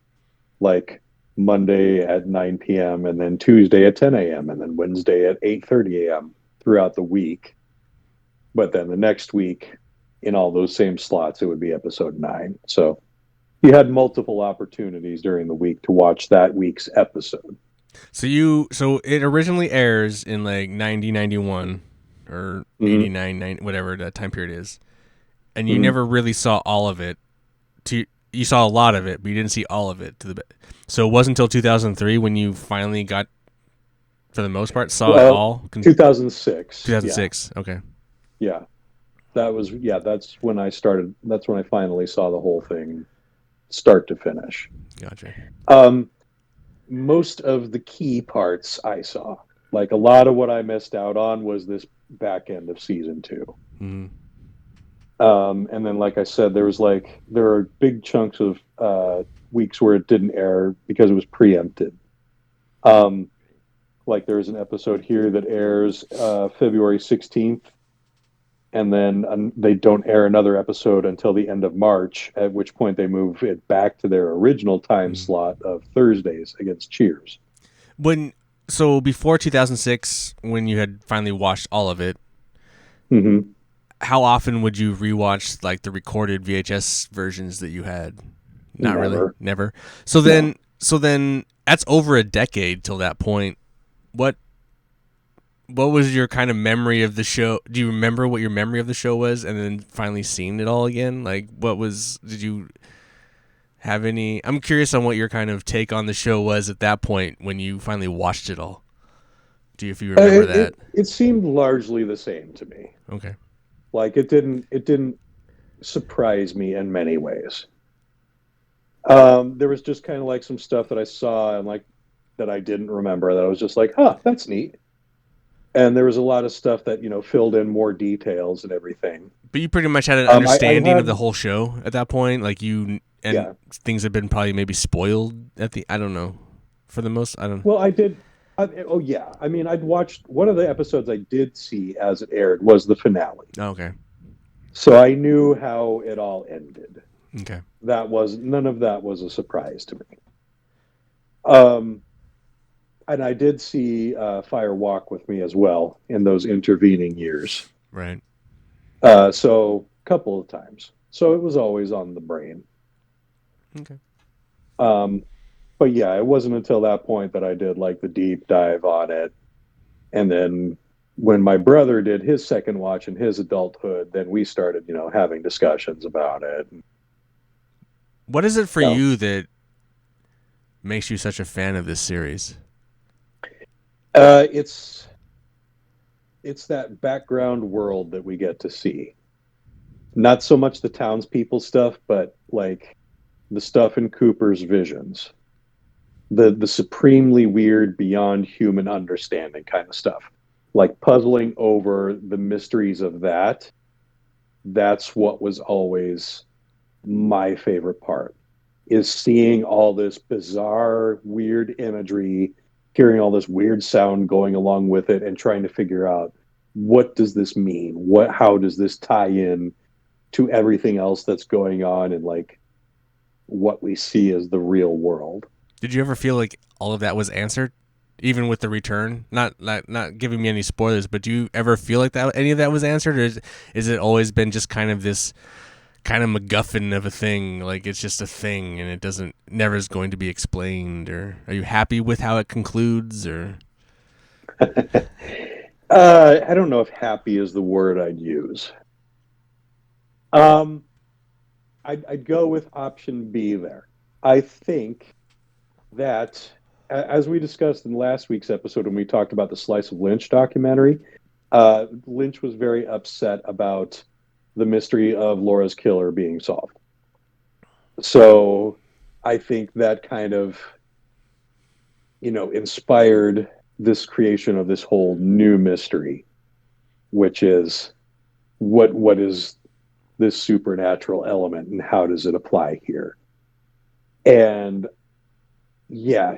like Monday at 9 p.m. and then Tuesday at 10 a.m. and then Wednesday at 8:30 a.m. throughout the week. But then the next week in all those same slots, it would be episode 9. So you had multiple opportunities during the week to watch that week's episode. So it originally airs in like 90, 91 or Mm-hmm. 89, 90, whatever that time period is. And you Mm-hmm. never really saw all of it. You saw a lot of it, but you didn't see all of it So it wasn't until 2003 when you finally got, for the most part, saw it Well, all. 2006. Yeah. 2006. Okay. Yeah. That's when I started. That's when I finally saw the whole thing start to finish. Gotcha. Um, most of the key parts I saw. Like a lot of what I missed out on was this back end of season two. Mm-hmm. And then, like I said, there are big chunks of weeks where it didn't air because it was preempted. Um, like there's an episode here that airs February 16th, and then they don't air another episode until the end of March, at which point they move it back to their original time Mm-hmm. slot of Thursdays against Cheers. When so before 2006, when you had finally watched all of it, Mm-hmm. how often would you rewatch like the recorded VHS versions that you had? Not really, Never. never. So No. then, so then that's over a decade till that point. What what was your kind of memory of the show? Do you remember what your memory of the show was, and then finally seeing it all again? Like, what was? Did you have any? I'm curious on what your kind of take on the show was at that point when you finally watched it all. Do you if you remember that? It seemed largely the same to me. Okay. Like it didn't surprise me in many ways. There was just kind of like some stuff that I saw and like that I didn't remember that I was just like, huh, that's neat. And there was a lot of stuff that filled in more details and everything. But you pretty much had an I understanding of the had whole show at that point, like you and yeah. things have been probably maybe spoiled at the. I don't know. For the most, I don't. Well, I did. Oh yeah. I mean, I'd watched one of the episodes I did see as it aired was the finale, Oh, okay. so I knew how it all ended. Okay. None of that was a surprise to me. Um, and I did see Fire Walk with me as well in those intervening years. Right. So a couple of times. So it was always on the brain. Okay. Um, but yeah, it wasn't until that point that I did like the deep dive on it. And then when my brother did his second watch in his adulthood, then we started, having discussions about it. What is it for You you that makes you such a fan of this series? uh, it's it's that background world that we get to see. Not so much the townspeople stuff, but like the stuff in Cooper's visions, the supremely weird, beyond human understanding kind of stuff, like puzzling over the mysteries of that. That's what was always my favorite part, is seeing all this bizarre, weird imagery, hearing all this weird sound going along with it, and trying to figure out what does this mean? How does this tie in to everything else that's going on and like what we see as the real world? Did you ever feel like all of that was answered, even with the return? Not giving me any spoilers, but do you ever feel like that any of that was answered, or is it always been just kind of this kind of MacGuffin of a thing? Like it's just a thing, and it doesn't never is going to be explained. Or are you happy with how it concludes? Or I don't know if happy is the word I'd use. Um, I'd go with option B there. I think that, as we discussed in last week's episode when we talked about the Slice of Lynch documentary, Lynch was very upset about the mystery of Laura's killer being solved. So I think that kind of, inspired this creation of this whole new mystery, which is what is this supernatural element and how does it apply here? And yeah,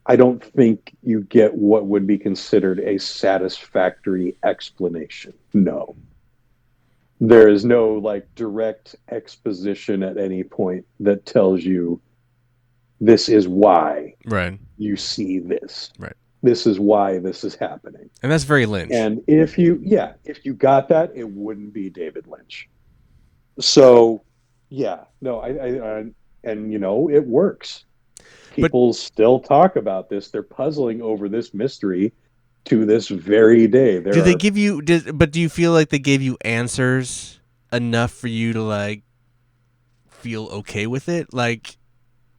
I don't think you get what would be considered a satisfactory explanation. No. There is no like direct exposition at any point that tells you this is why right, you see this. right, This is why this is happening. and that's very Lynch. And if you got that, it wouldn't be David Lynch. So, yeah, no, and it works. But People still talk about this. They're puzzling over this mystery to this very day. do There they are, give you? But do you feel like they gave you answers enough for you to like feel okay with it? Like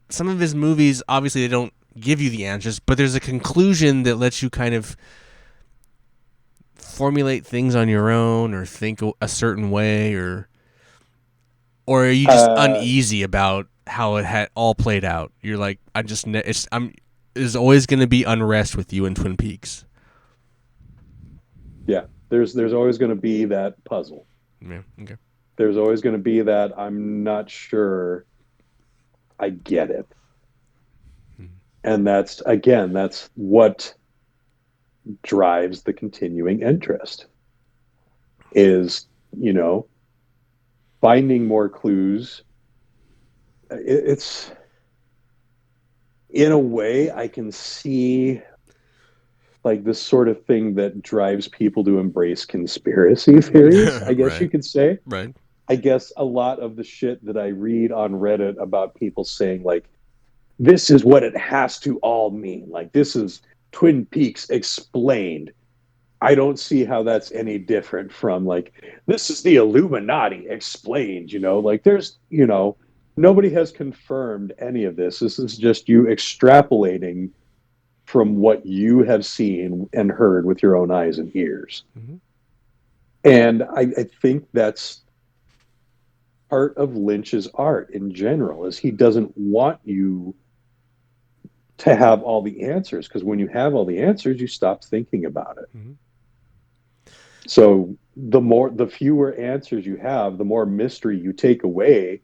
some of his movies, obviously they don't give you the answers, but there's a conclusion that lets you kind of formulate things on your own or think a certain way, or are you just uh, uneasy about how it had all played out? You're like, I just I'm there's always going to be unrest with you in Twin Peaks. yeah, there's always going to be that puzzle. Yeah. Okay. There's always going to be that I'm not sure I get it. And that's what drives the continuing interest is, finding more clues. It's in a way I can see like this sort of thing that drives people to embrace conspiracy theories, I guess you right. could say. Right. I guess a lot of the shit that I read on Reddit about people saying like this is what it has to all mean. Like this is Twin Peaks explained. I don't see how that's any different from like this is the Illuminati explained, like there's, nobody has confirmed any of this. This is just you extrapolating from what you have seen and heard with your own eyes and ears. Mm-hmm. And I think that's part of Lynch's art in general is he doesn't want you to have all the answers because when you have all the answers, you stop thinking about it. Mm-hmm. So the fewer answers you have, the more mystery you take away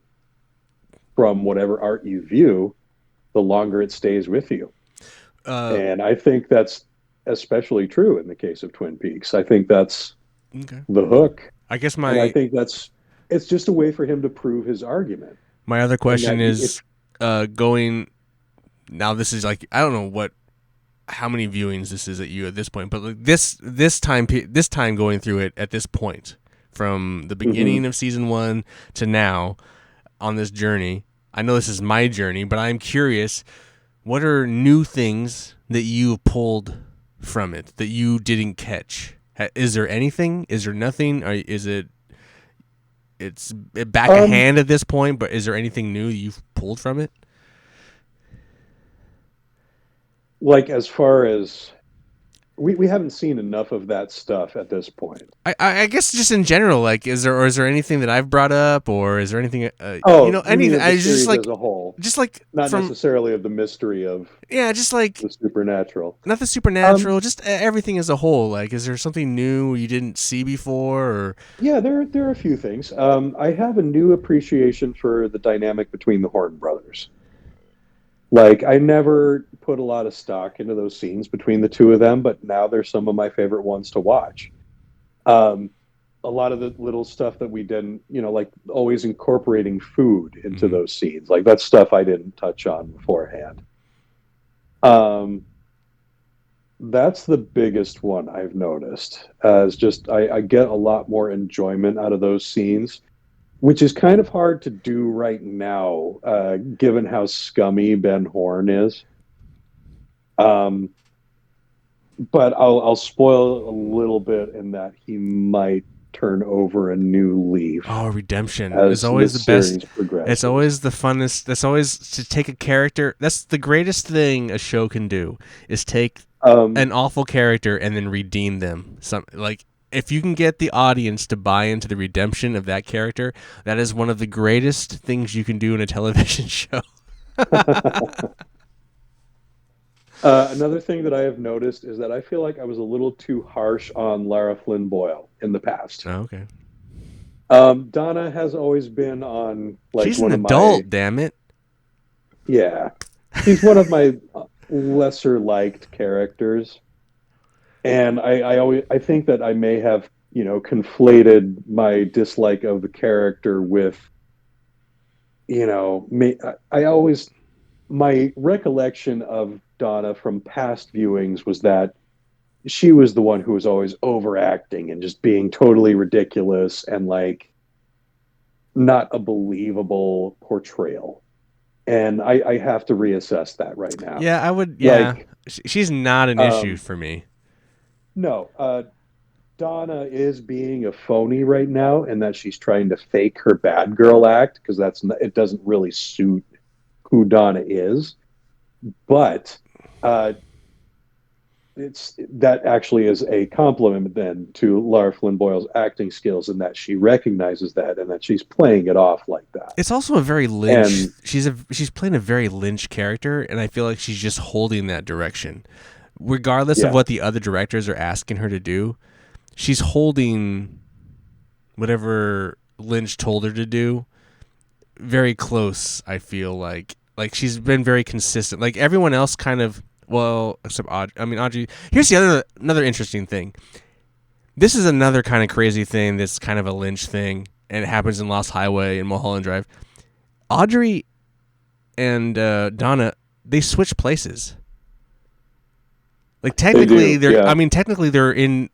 from whatever art you view, the longer it stays with you. Uh, And I think that's especially true in the case of Twin Peaks. I think that's okay. the hook. I guess And I my think it's just a way for him to prove his argument. my other And question that is going now. This is like I don't know how many viewings this is at you at this point, but like this time going through it at this point from the beginning Mhm. of season 1 to now on this journey. I know this is my journey, but I'm curious. What are new things that you pulled from it that you didn't catch? Is there anything? Is there nothing? Or is it? It's back a um hand at this point, but is there anything new you've pulled from it? like as far as we haven't seen enough of that stuff at this point. I guess just in general, like, is there anything that I've brought up, or is there anything, Oh, you mean anything? of the I series as a whole, just like not from, necessarily of the mystery of yeah, just like the supernatural. not the Um, supernatural, just everything as a whole. Like, is there something new you didn't see before, or yeah, there are a few things. I have a new appreciation for the dynamic between the Horn brothers. Like, I never put a lot of stock into those scenes between the two of them, but now they're some of my favorite ones to watch. Um, a lot of the little stuff that we didn't, like always incorporating food into Mhm. those scenes, like that's stuff I didn't touch on beforehand. Um, that's the biggest one I've noticed. Is just I get a lot more enjoyment out of those scenes, which is kind of hard to do right now, given how scummy Ben Horn is. Um, but I'll spoil a little bit in that he might turn over a new leaf oh, redemption is as the always the best. series It's progresses. always the funnest. That's always to take a character. That's the greatest thing a show can do is take Um, an awful character and then redeem them. Some like if you can get the audience to buy into the redemption of that character, that is one of the greatest things you can do in a television show. another thing that I have noticed is that I feel like I was a little too harsh on Lara Flynn Boyle in the past. Oh, okay. Donna has always been on like She's an one of my, adult, damn it. yeah, she's one of my lesser liked characters. And I think that I may have, conflated my dislike of the character with, I always, my recollection of Donna from past viewings was that she was the one who was always overacting and just being totally ridiculous and like not a believable portrayal. And I have to reassess that right now. Yeah, I would. Yeah, Like, she's not an issue um, for me. no, Donna is being a phony right now, and that she's trying to fake her bad girl act because it doesn't really suit who Donna is. But uh, it's that actually is a compliment then to Lara Flynn Boyle's acting skills, in that she recognizes that and that she's playing it off like that. It's also a very Lynch. And She's playing a very Lynch character, and I feel like she's just holding that direction, regardless of yeah, what the other directors are asking her to do. She's holding whatever Lynch told her to do very close. I feel like she's been very consistent. Like everyone else, kind of well, except Audrey. I mean, Audrey. Here's the another interesting thing. This is another kind of crazy thing. That's kind of a Lynch thing, and it happens in Lost Highway and Mulholland Drive. Audrey and Donna, they switch places. Like they technically, do. Yeah. technically they're in.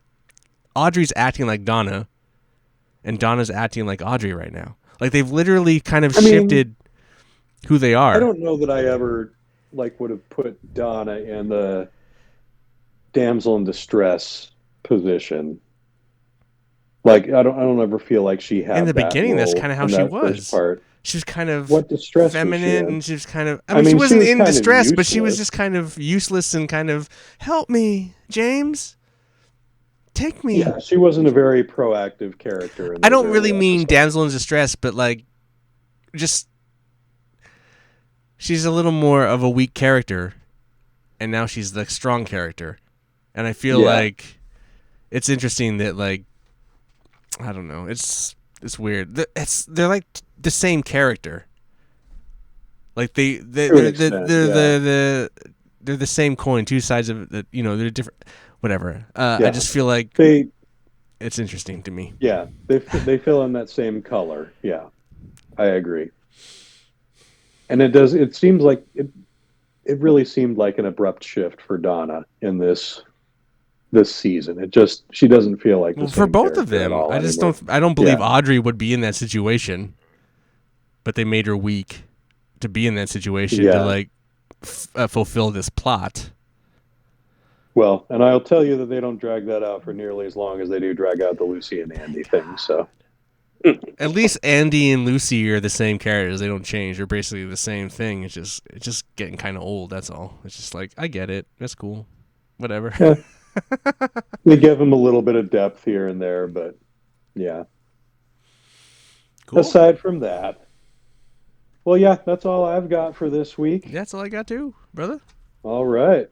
Audrey's acting like Donna, and Donna's acting like Audrey right now. Like they've literally kind of I mean, shifted who they I are. don't know that I ever like would have put Donna in the damsel in distress position. Like I don't ever feel like she In had the that beginning, that's role kind of how in she that first was. part. She was kind of What distress was she feminine, in? and she was kind of. I I mean, she mean, she wasn't was in kind of distress, but she was useless. just kind of useless and kind of help me, James, take me. Yeah, she wasn't a very proactive character in I those don't really early mean episodes. damsel in distress, but like just she's a little more of a weak character, and now she's the strong character, and I feel Yeah, like it's interesting that like I don't know, it's weird. They're like the same character. Like to an extent. Yeah, they're the same coin, two sides of the. They're different. Whatever. I yeah. just feel like They It's interesting to me. Yeah, they fill in that same color. Yeah, I agree. And it does. It seems like it really seemed like an abrupt shift for Donna in this season. It just she doesn't feel like the Well, for same both of character at them, all I just anymore. don't. I don't believe Yeah. Audrey would be in that situation, but they made her weak to be in that situation to Yeah. like fulfill this plot. Well, and I'll tell you that they don't drag that out for nearly as long as they do drag out the Lucy and Andy thing. So At least Andy and Lucy are the same characters. They don't change. They're basically the same thing. It's just getting kind of old. That's all. It's just like I get it. That's cool. Whatever. yeah, they give them a little bit of depth here and there, but yeah. Cool. Aside from that, well, yeah, that's all I've got for this week. That's all I got too, brother. All right.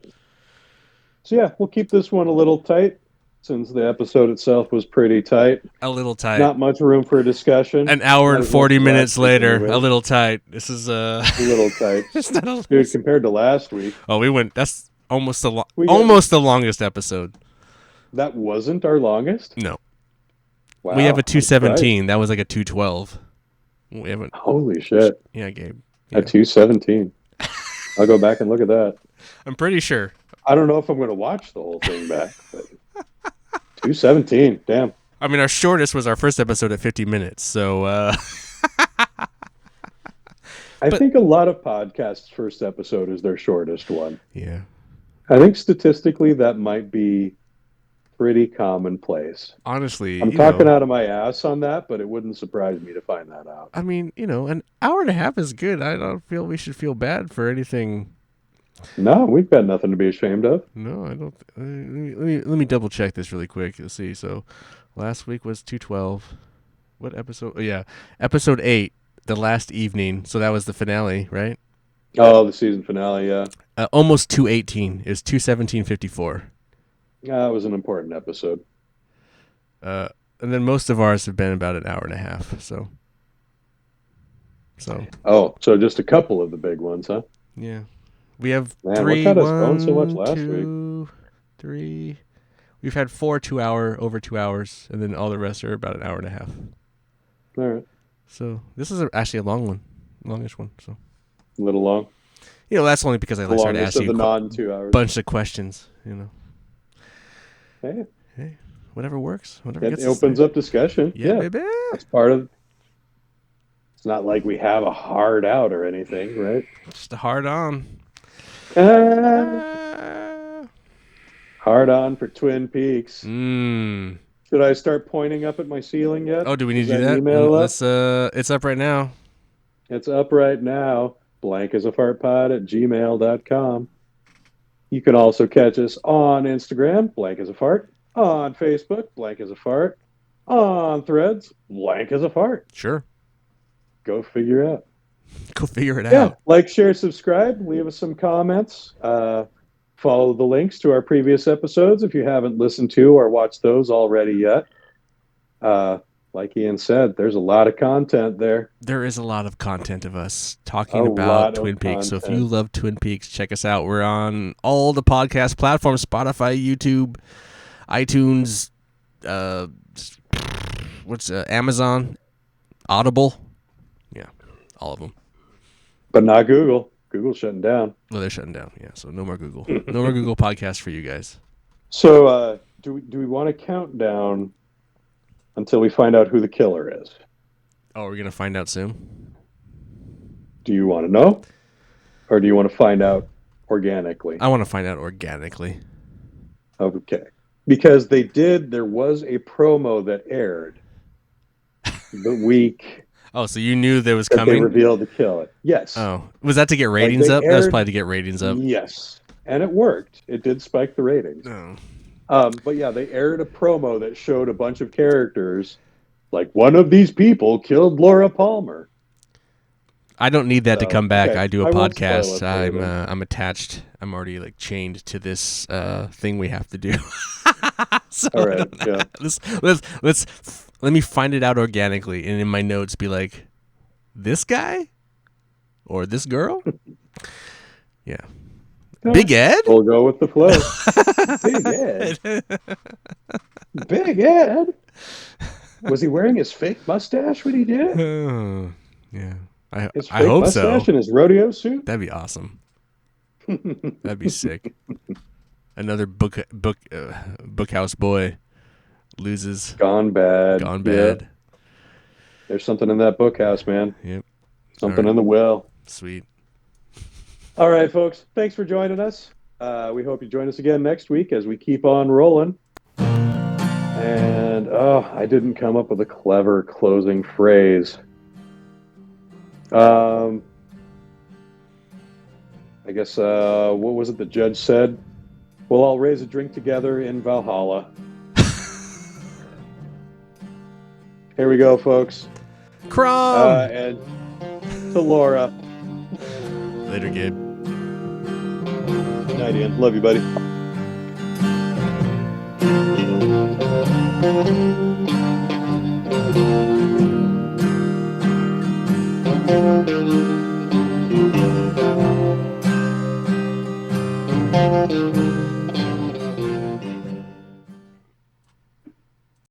So yeah, we'll keep this one a little tight since the episode itself was pretty tight. A little tight. Not much room for discussion. An hour Not and as much 40 as minutes last week later, anyway. a little tight. This is A little tight. it's not a, Dude, compared to last week, oh, we went. That's almost We got- almost the longest episode. that wasn't our longest. No, Wow. we have a I'm 217. That was like a 212. We haven't. surprised. Holy shit. Yeah, Gabe. Yeah. A 217. I'll go back and look at that. I'm pretty sure. I don't know if I'm going to watch the whole thing back, but 217. Damn. I mean, our shortest was our first episode at 50 minutes. So I But- think a lot of podcasts' first episode is their shortest one. yeah. I think statistically that might be pretty commonplace. Honestly, I'm talking out of my ass on that, but it wouldn't surprise me to find that out. I mean, an hour and a half is good. I don't feel we should feel bad for anything. No, we've got nothing to be ashamed of. No, I don't. Let me double check this really quick. Let's see. So, last week was 212. What episode? Oh, yeah, episode 8, the last evening. So that was the finale, right? Oh, the season finale, yeah. Almost 218. It was 217.54. That was an important episode. And then most of ours have been about an hour and a half. So Oh, so just a couple of the big ones, huh? yeah, we have Man, what three. got us going so much 1, last 2, 3. We've had 4 over 2 hours, and then all the rest are about an hour and a half. All right. So this is actually a long one, longish one. So A little long. that's only because I The started longest of asking the you a non-2 hours. bunch of questions. Hey, Whatever works. Whatever it gets us opens there. up discussion. Yeah, Yeah, baby. it's part of. It's not like we have a hard out or anything, right? Just a hard on. Hard on for Twin Peaks. Mm. Should I start pointing up at my ceiling yet? Oh, do we need Is to do that? email up? Let's, it's up right now. It's up right now. blankasafartpod@gmail.com. You can also catch us on Instagram, blank as a fart, on Facebook, blank as a fart, on Threads, blank as a fart. Sure. Go figure out. Go figure it Yeah, out. like, share, subscribe, leave us some comments. Follow the links to our previous episodes if you haven't listened to or watched those already yet. Like Ian said, there's a lot of content there. There is a lot of content of us talking A about lot of Twin Peaks. So if content. you love Twin Peaks, check us out. We're on all the podcast platforms: Spotify, YouTube, iTunes, Amazon, Audible. Yeah, all of them. But not Google. Google's shutting down. Well, they're shutting down. Yeah, so no more Google. No more Google podcasts for you guys. So do we want to count down until we find out who the killer is? Oh, we're gonna find out soon. Do you want to know? Or do you want to find out organically? I want to find out organically. Okay. Because there was a promo that aired the week Oh, so you knew there was that they coming? revealed the killer. Yes. Oh, was that to get ratings they up? That was aired- probably to get ratings up. Yes. And it worked. It did spike the ratings. Oh. But yeah, they aired a promo that showed a bunch of characters. Like, one of these people killed Laura Palmer. I don't need that to So, come back. okay, I do a I won't podcast. spoil it for you then. I'm attached. I'm already like chained to this thing we have to do. So All I right, don't know. yeah. Let me find it out organically, and in my notes be like, this guy or this girl. Yeah, Big Ed. We'll go with the flow. Big Ed. Big Ed? Was he wearing his fake mustache when he did it? Oh, yeah. His I fake hope so. mustache and his rodeo suit? That'd be awesome. That'd be sick. Another bookhouse boy loses. Gone bad. Gone bad. Yeah. There's something in that bookhouse, man. Yep. Something All in the well. Sweet. All right, folks. Thanks for joining us. We hope you join us again next week as we keep on rolling. And I didn't come up with a clever closing phrase. I guess what was it the judge said? We'll all raise a drink together in Valhalla. Here we go, folks. Crumb. And to Laura. Later, Gabe. Good night, Ian. Love you, buddy.